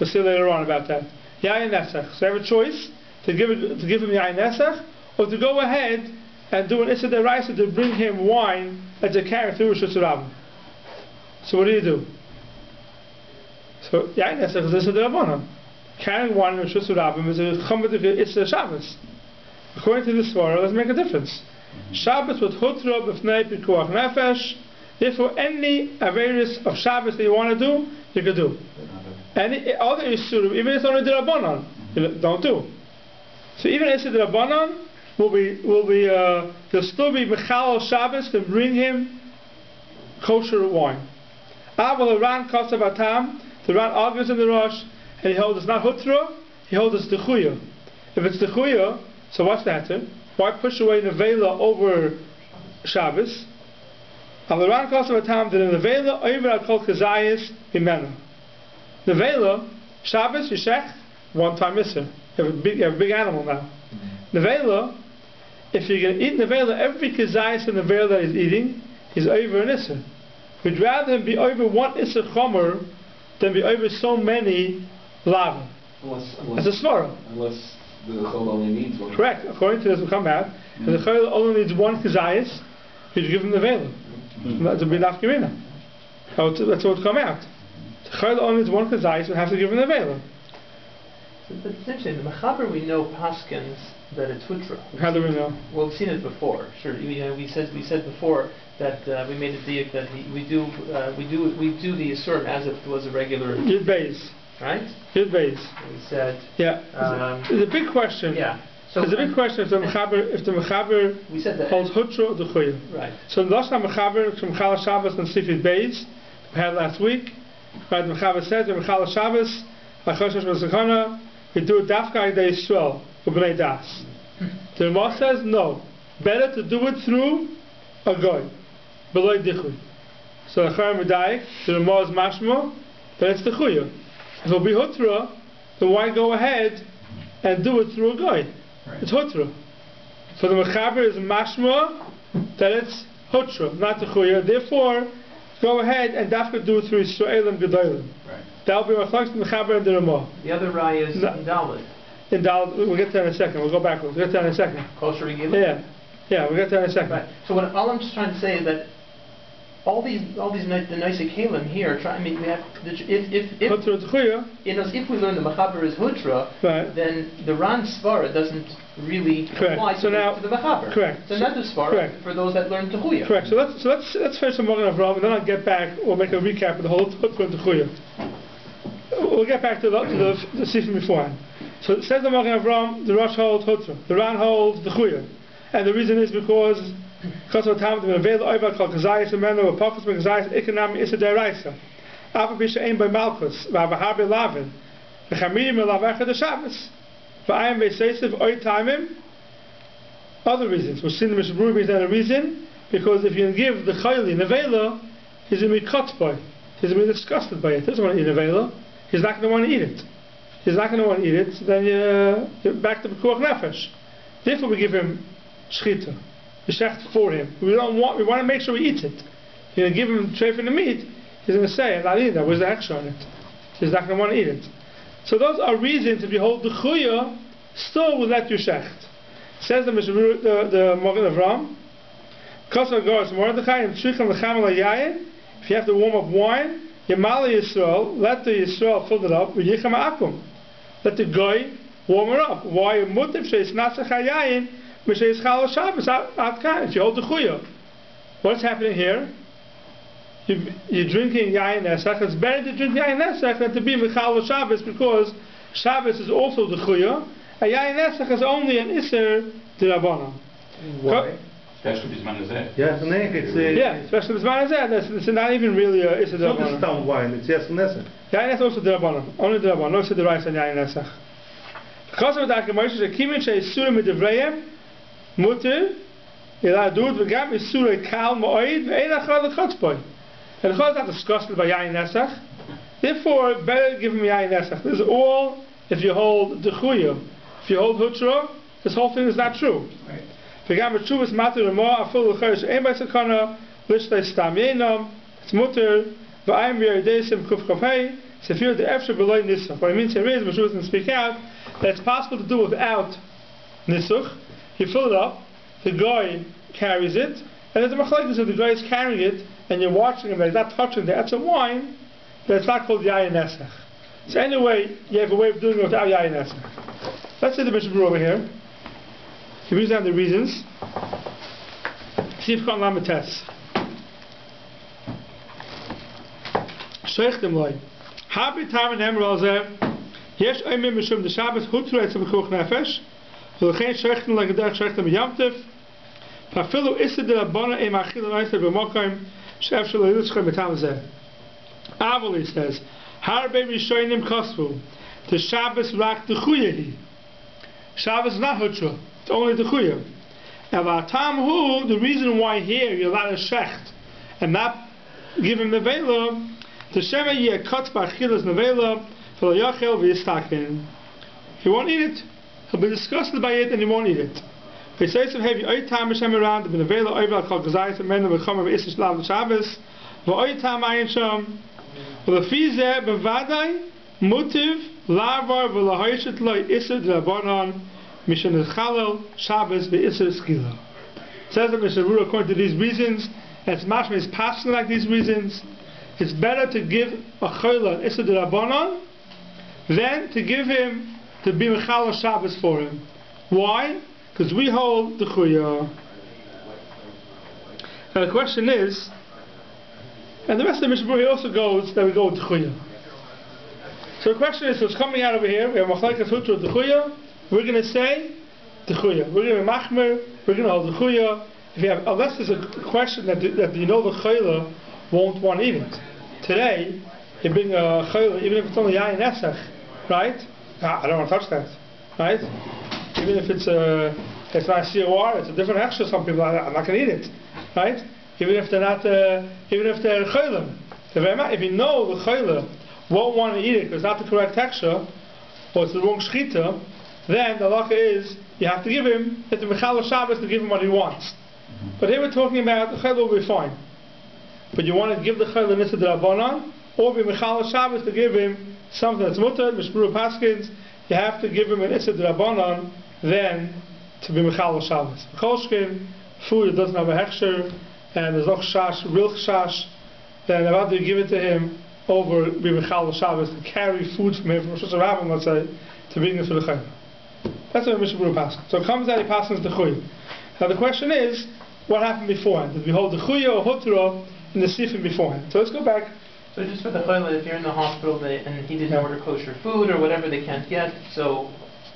We'll see later on about that. Yayin Nesach. So I have a choice to give him Yayin Nesach, or to go ahead and do an Issa Deraisa to bring him wine as a carry through Rishus Rabbim. So what do? So Yayin Nesach is Issa Derabanan. Carrying wine in Rishus Rabbim is a Chomet Issa Shabbos. According to this Svara, doesn't make a difference. Shabbos with Hutra b'fnei Pikuach Nefesh. Therefore, any Averis of Shabbos that you want to do, you can do. Any other Isurim, even if it's only Derabanan, don't do. So even if it's Derabanan, there'll still be Mechal Shabbos to bring him kosher wine. Aval Ran Kosav Atam, the Ran argues in the Rosh, and he holds it's not Hutra, he holds it's Dechuya. If it's Dechuya, so what's the answer? Why push away Nevela over Shabbos? Aval Ran Kosav Atam, the Nevela over Al Kol Kazayis Imena. Nevela, Shabbos, Yishech, one-time Isser. You have a big animal now. Nevela, if you're going to eat Nevela, every Kazayis in Nevela that he's eating, he's over an Isser. We'd rather him be over one Isser Chomer than be over so many Lavin. As a Svara. Unless the Chol only needs one. Correct. According to this will come out. If the Chol only needs one Kazayis, you'd give him Nevela. That would be Nafkamina. That's what would come out. The Chol only needs one Kazayis, would have to give him Nevela. But it's interesting, the Mechaber we know Paskins that it's Hutra. How do we know? Well, we've seen it before. Sure, we said before that we made a diak that we do the Yisurim as if it was a regular Yud Beis. Right? Yud Beis. We said. Yeah. There's a big question. Yeah. So there's a big question if the Mechaber we said that holds Hutra or Dechuya. Right. So the last time Mechaber from Mechal Shabbos and Sifid Beis we had last week. Right, the Mechaber said the Mechal Shabbos, Achoshesh Masakana, we do it Dafka Yidei Yisrael for Bnei Das. The Ramah says no, better to do it through a goy, below Dichui. So the Chayim Medayik, the Ramah is mashma, that it's Dechuya. If it'll be Hutra, then why go ahead and do it through a goy? Right. It's Hutra. So the Mechaber is mashma that it's Hutra, not Dechuya. Therefore, go ahead and Dafka do it through Yisraelim Gedolim. Right. That'll be Machlokes the Mechaber and the Ramah. The other Raya is in Dalit. In Dalit, we'll get to that in a second. We'll go backwards. We'll get to that in a second. Kosher Regila? Yeah, we'll get to that in a second. Right. So all I'm just trying to say is that all these the nice Kalim here. We have if we learn the Mechaber is Hutra, right, then the Ran Svara doesn't really apply to the Mechaber. Correct. So not the Svara for those that learn Techuya. Correct. So let's finish the Magen Avraham, and then I'll get back. We'll make a recap of the whole Hutra and Techuya. We'll get back to the Sifim beforehand. So it says the Magen Avraham, the Rosh holds Hutra, the Ran holds Techuya, and the reason is because of time the avail over called Kazayis and Meno, Apophis with Kazayis, Economic Issa Deraisa. Alpha Bisha aim by Malchus, Vahabi Lavin, the Chamidim Lavacha the Shabbos. For I am Vesesiv, Oy Timim. Other reasons. We've seen the Mishabur is that a reason, because if you give the Chayli Nevela, he's going to be cut by it. He's going to be disgusted by it. He doesn't want to eat Nevela. He's not going to want to eat it. He's not going to want to eat it, so then you're back to Bekuach Nefesh. Therefore we give him Shchita. Shecht for him. We want to make sure he eats it. You're going to give him tray for the meat, he's going to say, I'm not eating that. Where's the extra on it? He's not going to want to eat it. So those are reasons, if you hold the Chuya, still will let you shecht. Says the Magen Avraham, if you have to warm up wine, Yamali Yisrael, let the Yisrael fill it up, let the guy warm it up. Why? If you hold the Chuya. What's happening here? You're drinking Yayin Nesach. It's better to drink Yayin Nesach than to be Mechal Shabbos, because Shabbos is also the Chuya, and Yayin Nesach is only an Isser D'Rabbanan. Why? Especially Siman Hazeh. Yeah, especially Siman Hazeh. It's not even really Isser D'Rabbanan. It's not town wine, it's just Nesach. Yayin Nesach is also D'Rabbanan. Only D'Rabbanan. No Isser D'Raisa and Yayin Nesach. Because of that, Moshe said, Kimin she'Isurim Midivreim, Mutter, Iladud, V'gam Isurei Kal Mo'id, V'ein Achar L'Chotzboi. And the Chol is not disgusted by Yayin Nesach. Therefore, better give him Yayin Nesach. This is all if you hold the Chuya. If you hold Hutra, this whole thing is not true. V'gam B'tshuvas Matur R'mo, Aful L'Chodesh Ein B'Sakana, Lishtei Stam Yeinam, it's Mutter, V'ayim V'yerdeisim Kuf Kofhei, So if you're the Efshe below Nisuch, what it means here is, which we can speak out, that it's possible to do without Nisuch. You fill it up, the guy carries it, and there's a machlokes if the guy is carrying it, and you're watching him, and he's not touching the Etz of wine, then it's not called Yayin Nesach. So anyway, you have a way of doing it without Yayin Nesach. Let's say the Mishnah over here. He brings down the reasons. See if Khan Lamates. Sheichtem loy. Habi Tarman Emerald Zer. Yesh Oimim Mishum the Shabbos Hutru Etz B'Kuch Nefesh. V'Lechein Sheichtem like a Derech Sheichtem Yamtiv. Pafilu Issa de Rabbana Eim Achil Noyser B'Mokaim Shef Shelo Yitzchak B'Tam Zer. Avoli says, Harbe Rishonim Kosvu. The Shabbos Rak the Chuyehi. Shabbos is not Hutru. It's only the Chuyev. And Vatam Hu, the reason why here you're allowed to shecht and not give him nevela, the Shema Yeh Kotz B'Achilas nevela for the Yachel V'Yistakin. He won't eat it. He'll be disgusted by it and he won't eat it. He says to have you oy tam Hashem around the nevela over Kol Gazayis and Men V'Chomer V'Isish Lav Shabbos V'oy tam Ayin Sham V'Lefizeh B'Vadai Mutiv Lavar V'Lahoyishet Lo Isser D'Rabanan Mishnah Chalel Shabbos Be'Isser Skila. Says the Mishnah Rura according to these reasons, and it's mashma is passionate like these reasons. It's better to give a Chayla Isser D'Rabanan than to give him to be Mechalel Shabbos for him. Why? Because we hold the Chuya. Now the question is, and the rest of the Mishnah Rura also goes that we go with the Chuya. So the question is, what's coming out over here? We have Machlekes Hutru with the Chuya. We're going to say the Chuya. We're going to be Machmer. We're going to hold the Chuya. If you have, unless there's a question that you know the Chayla won't want to eat it. Today, you bring a Chayla, even if it's only Yayin Nesach, right? I don't want to touch that, right? Even if it's not a COR, it's a different extra. Some people I'm not going to eat it, right? Even if they're not, even if they're Chaylim. If you know the Chayla won't want to eat it because it's not the correct texture, or it's the wrong shchita, then the halacha is you have to give him at the Mechalel Shabbos to give him what he wants. But here we're talking about the Chayla will be fine. But you want to give the Chayla Nissa D'Rabanan or be Mechalel Shabbos to give him something that's mutter, Mishburu Paskins, you have to give him an Nissa D'Rabanan then to be Mechalel Shabbos. Kolshkin, food that doesn't have a hechsher and there's no chash, real chash, then I'd rather give it to him over be Mechalel Shabbos to carry food from him from Rosh Hashanah, let's say, to bring it for the Chayla. That's what Mishnah Berurah passes. So it comes out he passes the Chuy. Now the question is, what happened beforehand? Did we hold the Chuy or Hutra in the Sifim beforehand? So let's go back. So just for the Chayla, if you're in the hospital and he didn't order kosher food or whatever they can't get, so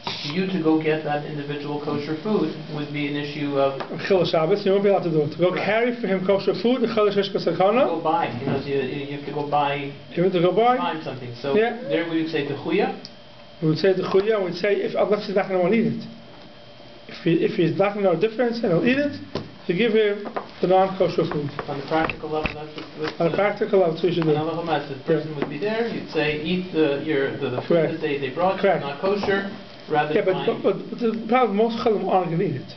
for you to go get that individual kosher food would be an issue of Chil Shabbos, you won't be able to do it. To go carry for him kosher food, the Chil Shishka Sakana. Go buy, you have to go buy. You have to go buy? Find something. So there we would say the Chuya. We would say the Chuya, we would say unless he's not going to want to eat it. If he's not going to know the difference and he'll eat it, you give him the non-kosher food. On the practical level, that's what on the practical level, so you should do. The person would be there, you'd say, eat the food that they brought, not kosher, rather than but the problem, most chalim aren't going to eat it.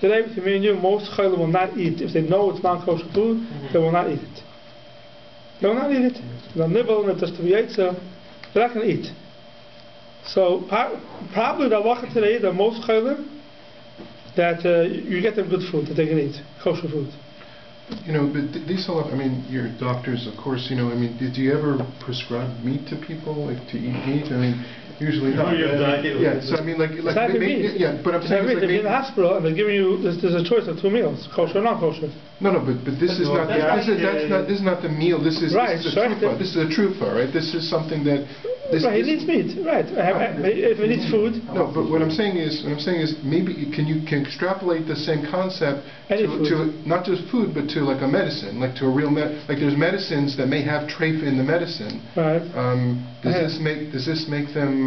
Today, between me and you, most chalim will not eat. If they know it's non-kosher food, they will not eat it. They will not eat it. They'll nibble and just to be ate, so they're not going to eat. So probably the halacha today, the most chalim, that you get them good food that they can eat, kosher food. You know, but these halacha, I mean, your doctors, of course, you know, I mean, did you ever prescribe meat to people, like to eat meat? I mean, usually not. Yeah, so I mean, like maybe, yeah, but I'm saying if you're in the hospital and they're giving you, there's a choice of 2 meals, kosher or not kosher. No, but this is not this is not the meal. This is a trufa. This is a trufa, right? This is something that. He needs meat, right? If he needs food. No, but what I'm saying is maybe can you extrapolate the same concept to not just food, but to like a medicine, like to a real like there's medicines that may have treifa in the medicine. Right. Does this make them?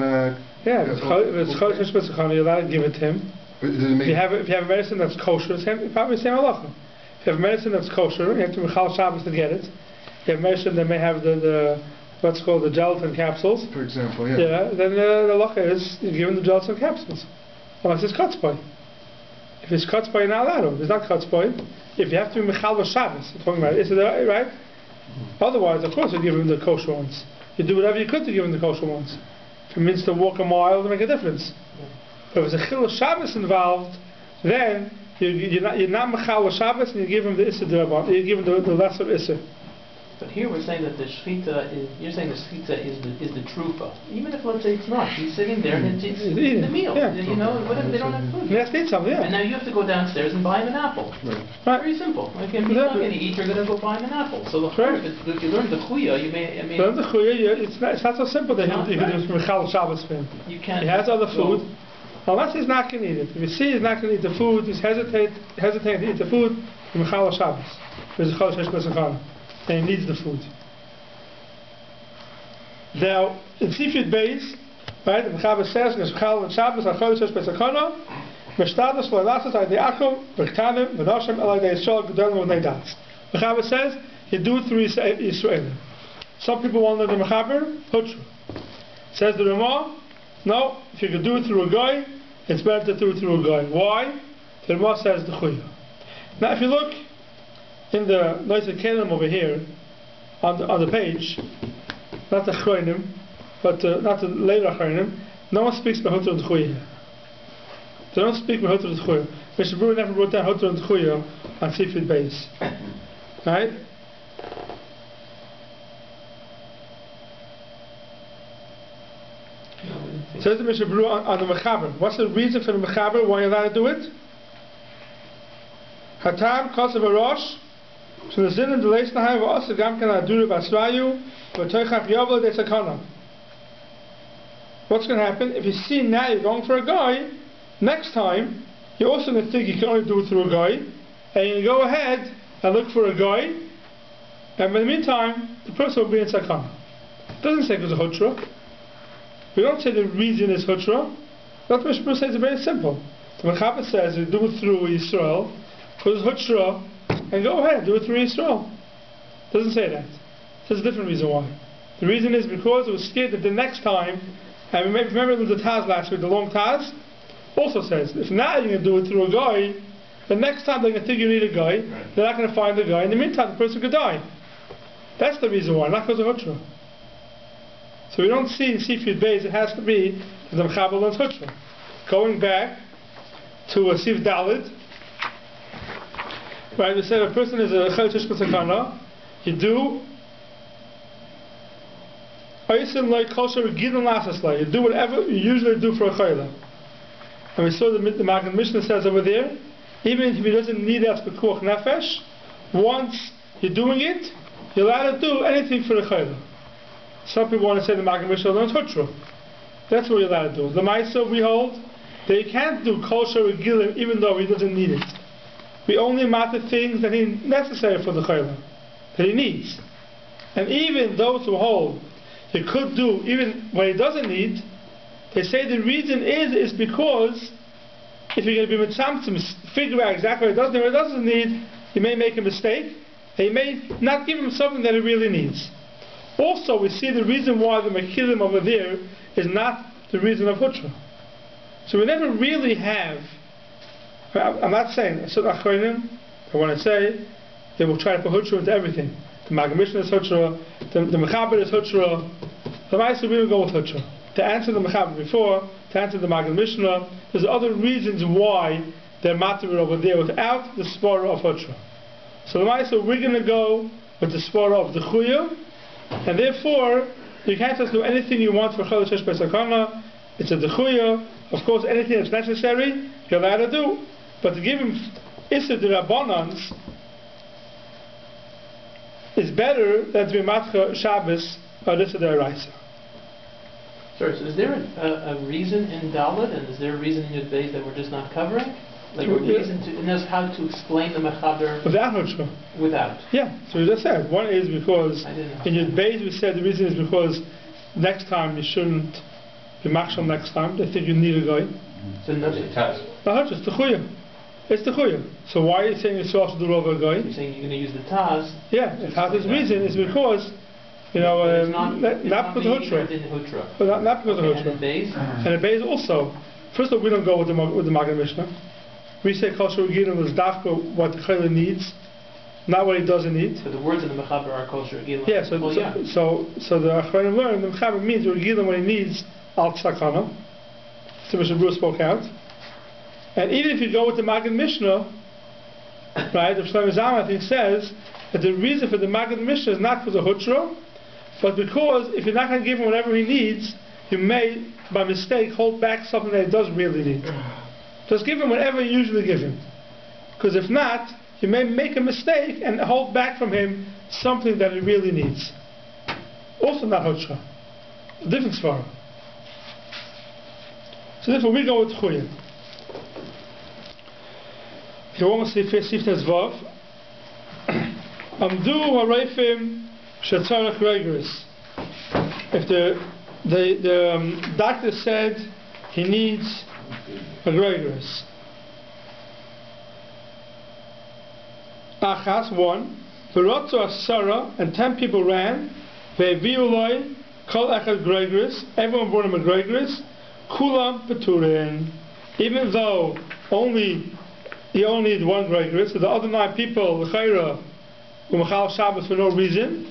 Yeah, if it's kosher you're allowed to give it to him. If you have a medicine that's kosher, it's probably the same halacha. If you have a medicine that's kosher, you have to Mechal Shabbos to get it. If you have medicine that may have the what's called the gelatin capsules, for example, then the halacha is you give him the gelatin capsules, unless it's katzpoi. If it's katzpoi, you're not allowed to. If it's not katzpoi, if you have to be Mechal Shabbos, you're talking about it, is it right? Otherwise, of course, you give him the kosher ones. you do whatever you could to give him the kosher ones. If it means to walk a mile, it'll make a difference. But if there's a chilul Shabbos involved, then you're not mechal Shabbos, and you give him the Issa D'Rabban. You give him the lesser Issa. But here we're saying that the shechita is, you're saying the shechita is the trufa. Even if, let's say, it's not. He's sitting there and it's the meal. Yeah. You know, whatever, they don't have food. He has to eat something, yeah. And now you have to go downstairs and buy him an apple. Right. Very simple. Like, if he's not going to eat, you're going to go buy him an apple. So if you learn the chuya, you may... learn the chuya, it's not so simple that you can do mechal Shabbos for him. You can't... He has other food. Unless he's not going to eat it. If you see he's not going to eat the food, he's hesitating to eat the food, mechal Shabbos. There's a chodesh pesachana. And he needs the food. Now, in Sifid Beis, right, the Mechaber says, Neshchal and Shabbos, HaChodesh Pesachana, Meshtadus Loilasas, Aydei Akum, V'chtanim, V'noshem, Aydei Yisrael, Gedolim, V'nei Das. Mechaber says, you do it through Yisraelim. Some people want to know the Mechaber, Hutra. Says the Ramah, no, if you can do it through a guy, it's better to do it through a guy. Why? The Ramah says the Chuya. Now, if you look in the Noisei Kelim over here, on the page, not the Achronim, but not the later Achronim, no one speaks about Hutra and Chuya. They don't speak about Hutra and Chuya. Mr. Brewer never wrote down Hutra and Chuya on Sifid Beis. Right? Says the Mr. Brewer on the Mechaber. What's the reason for the Mechaber? Why you're allowed to do it? Hatam Kosev Arosh. So the Zin and the Leis Nahai were also Gamkan Aduru Basrayu. What's going to happen? If you see now you're going for a guy, next time you're also going to think you can only do it through a guy, and you go ahead and look for a guy, and in the meantime the person will be in sakana. It doesn't say it's a hutra. We don't say the reason is hutra. What the Mishpur says is very simple. The Mechaber says you do it through Yisrael because it's hutra, and go ahead do it through Yisrael. It doesn't say that. There's a different reason why. The reason is because it was scared that the next time, and remember the Taz last week, the long Taz, also says, if now you're going to do it through a guy, the next time they're going to think you need a guy, they're not going to find the guy, in the meantime the person could die. That's the reason why, not because of Hutra. So we don't see in Sifid Beis, it has to be that the Mechaber learns Hutra. Going back to a Sif Dalid, right, we said a person is a Chodesh Pesachana, you do you do whatever you usually do for a chayla. And we saw the Magen Mishnah says over there, even if he doesn't need that for pekuach nefesh, once you're doing it, you're allowed to do anything for the chayla. Some people want to say the Magen Mishnah learns hutra. That's what you're allowed to do. The Maisa we hold that you can't do kosher regilim even though he doesn't need it. We only matter things that are necessary for the chayla, that he needs. And even those who hold he could do even what he doesn't need, they say the reason is because if you're going to be mitzam to figure out exactly what he doesn't need, you may make a mistake, and you may not give him something that he really needs. Also, we see the reason why the Mechilim over there is not the reason of Hutra. So we never really have, I'm not saying, so Achronim, I want to say, they will try to put Hutra into everything. The Magen Mishnah is Hutra, the Mechaber is Hutra. The Maisa we will go with Hutra. To answer the Mechaber before, to answer the Magen Mishnah, there's other reasons why they're matter over there without the spora of Hutra. So the Maisa we're going to go with the spora of the Chuya, and therefore you can't just do anything you want for Chodesh Pesachana. It's a Dechuya. Of course, anything that's necessary you're allowed to do, but to give him Issa D'Rabbanans is better than to be Matcha Shabbos or Issa D'Oraisa. Sorry, so is there a reason in Dalet and is there a reason in Yud Beis that we're just not covering? Like a reason to, and that's how to explain the Mechaber without Hutra. Without. Yeah, so we just said, one is because in Yud Beis we said the reason is because next time you shouldn't be Machsham next time, they think you need a guy. So that's a task. No, it's the Chuya. It's the Chuya. So why are you saying you're supposed to do over a guy? You're saying you're going to use the Taz. Yeah, the Taz's reason is because, you know, not because of Hutra. Not because of Hutra. And the Beis? And the Beis also. First of all, we don't go with the Magen Mishnah. We say Kosher Regilim is dafka what the Chayla needs. not what he doesn't eat. So the words in the Mechaber are kosher regilim. Yeah, so the Achronim learn the Mechaber means regilim when he needs al tzakana. So Mr. Bruce spoke out. And even if you go with the Maggid Mishnah, right, the Shlomo Zalman I think says that the reason for the Maggid Mishnah is not for the Hutra, but because if you're not going to give him whatever he needs, you may, by mistake, hold back something that he does really need. Just give him whatever you usually give him. Because if not, you may make a mistake and hold back from him something that he really needs. Also not Hutra. A different svara. So therefore we go with Chuyin. You almost see Siftes Vav. Amdu Harayfim Shetzarach Regris. If the doctor said he needs a Gregorus. Achas, 1. V'rotzu Asara, and 10 people ran. Ve'viuloi Kol Echad Gregorus. Everyone brought him a Gregorus. Kulam Peturin. Even though he only needed one Gregorus, so the other 9 people, L'chaira, U'machal Shabbos for no reason,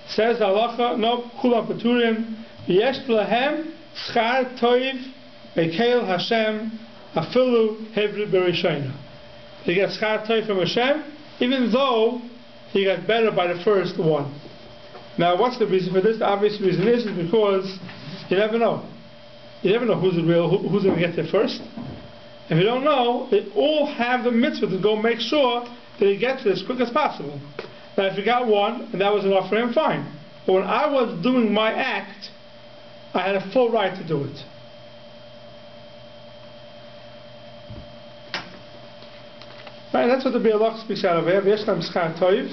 says the halacha, no, Kulam Peturin, Yesh Lahem, Schar Toiv, Ekel Hashem, Afilu Hevri Berishayna. He got Schar Toiv from Hashem, even though he got better by the first one. Now, what's the reason for this? The obvious reason is because you never know. You never know who's going to get there first. If you don't know, they all have the mitzvah to go make sure that he gets there as quick as possible. Now, if you got one and that was enough for him, fine. But when I was doing my act, I had a full right to do it. Right, that's what the Be'alach speaks out of here. V'yeshnam schar toiv.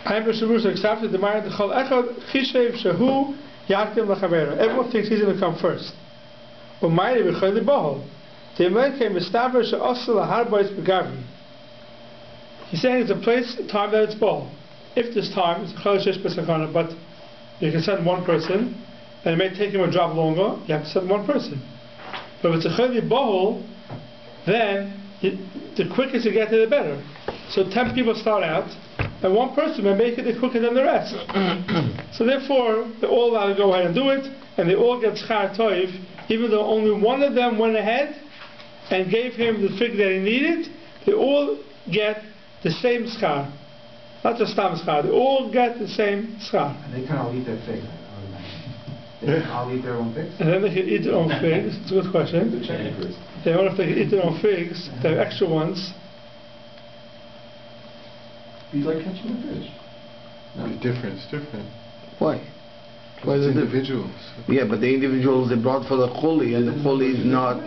Everyone thinks he's going to come first. He's saying it's a place, time that it's ball. If this time it's but you can send one person, and it may take him a job longer, you have to send one person. But if it's a chayli bahol, then the quicker you get there, the better. So 10 people start out, and one person may make it quicker than the rest. So therefore, they're all allowed to go ahead and do it, and they all get schar toiv, even though only one of them went ahead and gave him the fig that he needed. They all get the same schar, not just stam schar. They all get the same schar. And they can all eat their fig. They can all eat their own figs. And then they can eat their own figs. It's a good question. They don't know if they can eat their own figs. They have extra ones. He's like catching a fish. No. It's different. Why? Why is it individuals? Yeah, but the individuals they brought for the choli, and the choli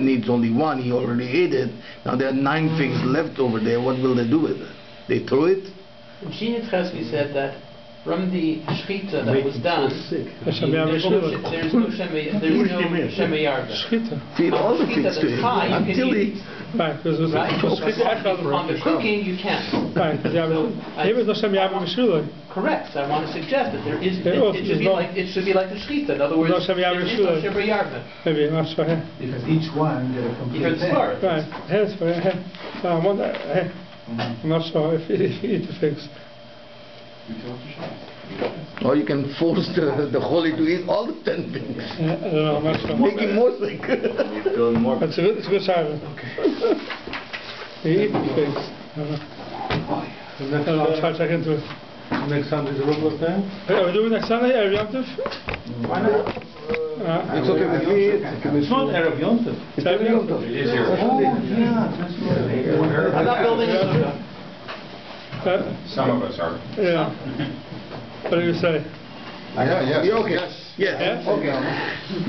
needs only one. He already ate it. Now there are 9 figs left over there. What will they do with it? They throw it? Shinit Chesky said that from the shchita that was done, there's no shemeyarda. Feed all the figs to him until he... Right, because on the cooking you can't. Right, correct. So I want to suggest that there is. It should be like the shchita. In other words, there is no shemeyarda. Maybe I'm not sure. Because each one did a complete thing. Right, I'm not sure if you eat the figs. Or you can force the holy to eat all the 10 things. I don't know, I'm not sure. Make him more sick. It's a good silence. Okay. You eat the figs. I'll try to check into it. Next Sunday is a regular time? Are we doing next Sunday, Erev Yom Tov? Why not? It's okay with me. It's not Erev Yom Tov. It's Erev Yom Tov. It is here. I'm not building a sukkah. Some of us are. Yeah. What do you say? Yeah, okay. Yes. Yes? Okay.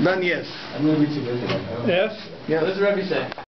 Then yes. I'm going to be too busy. Yes? Yes. What does the Rebbe say?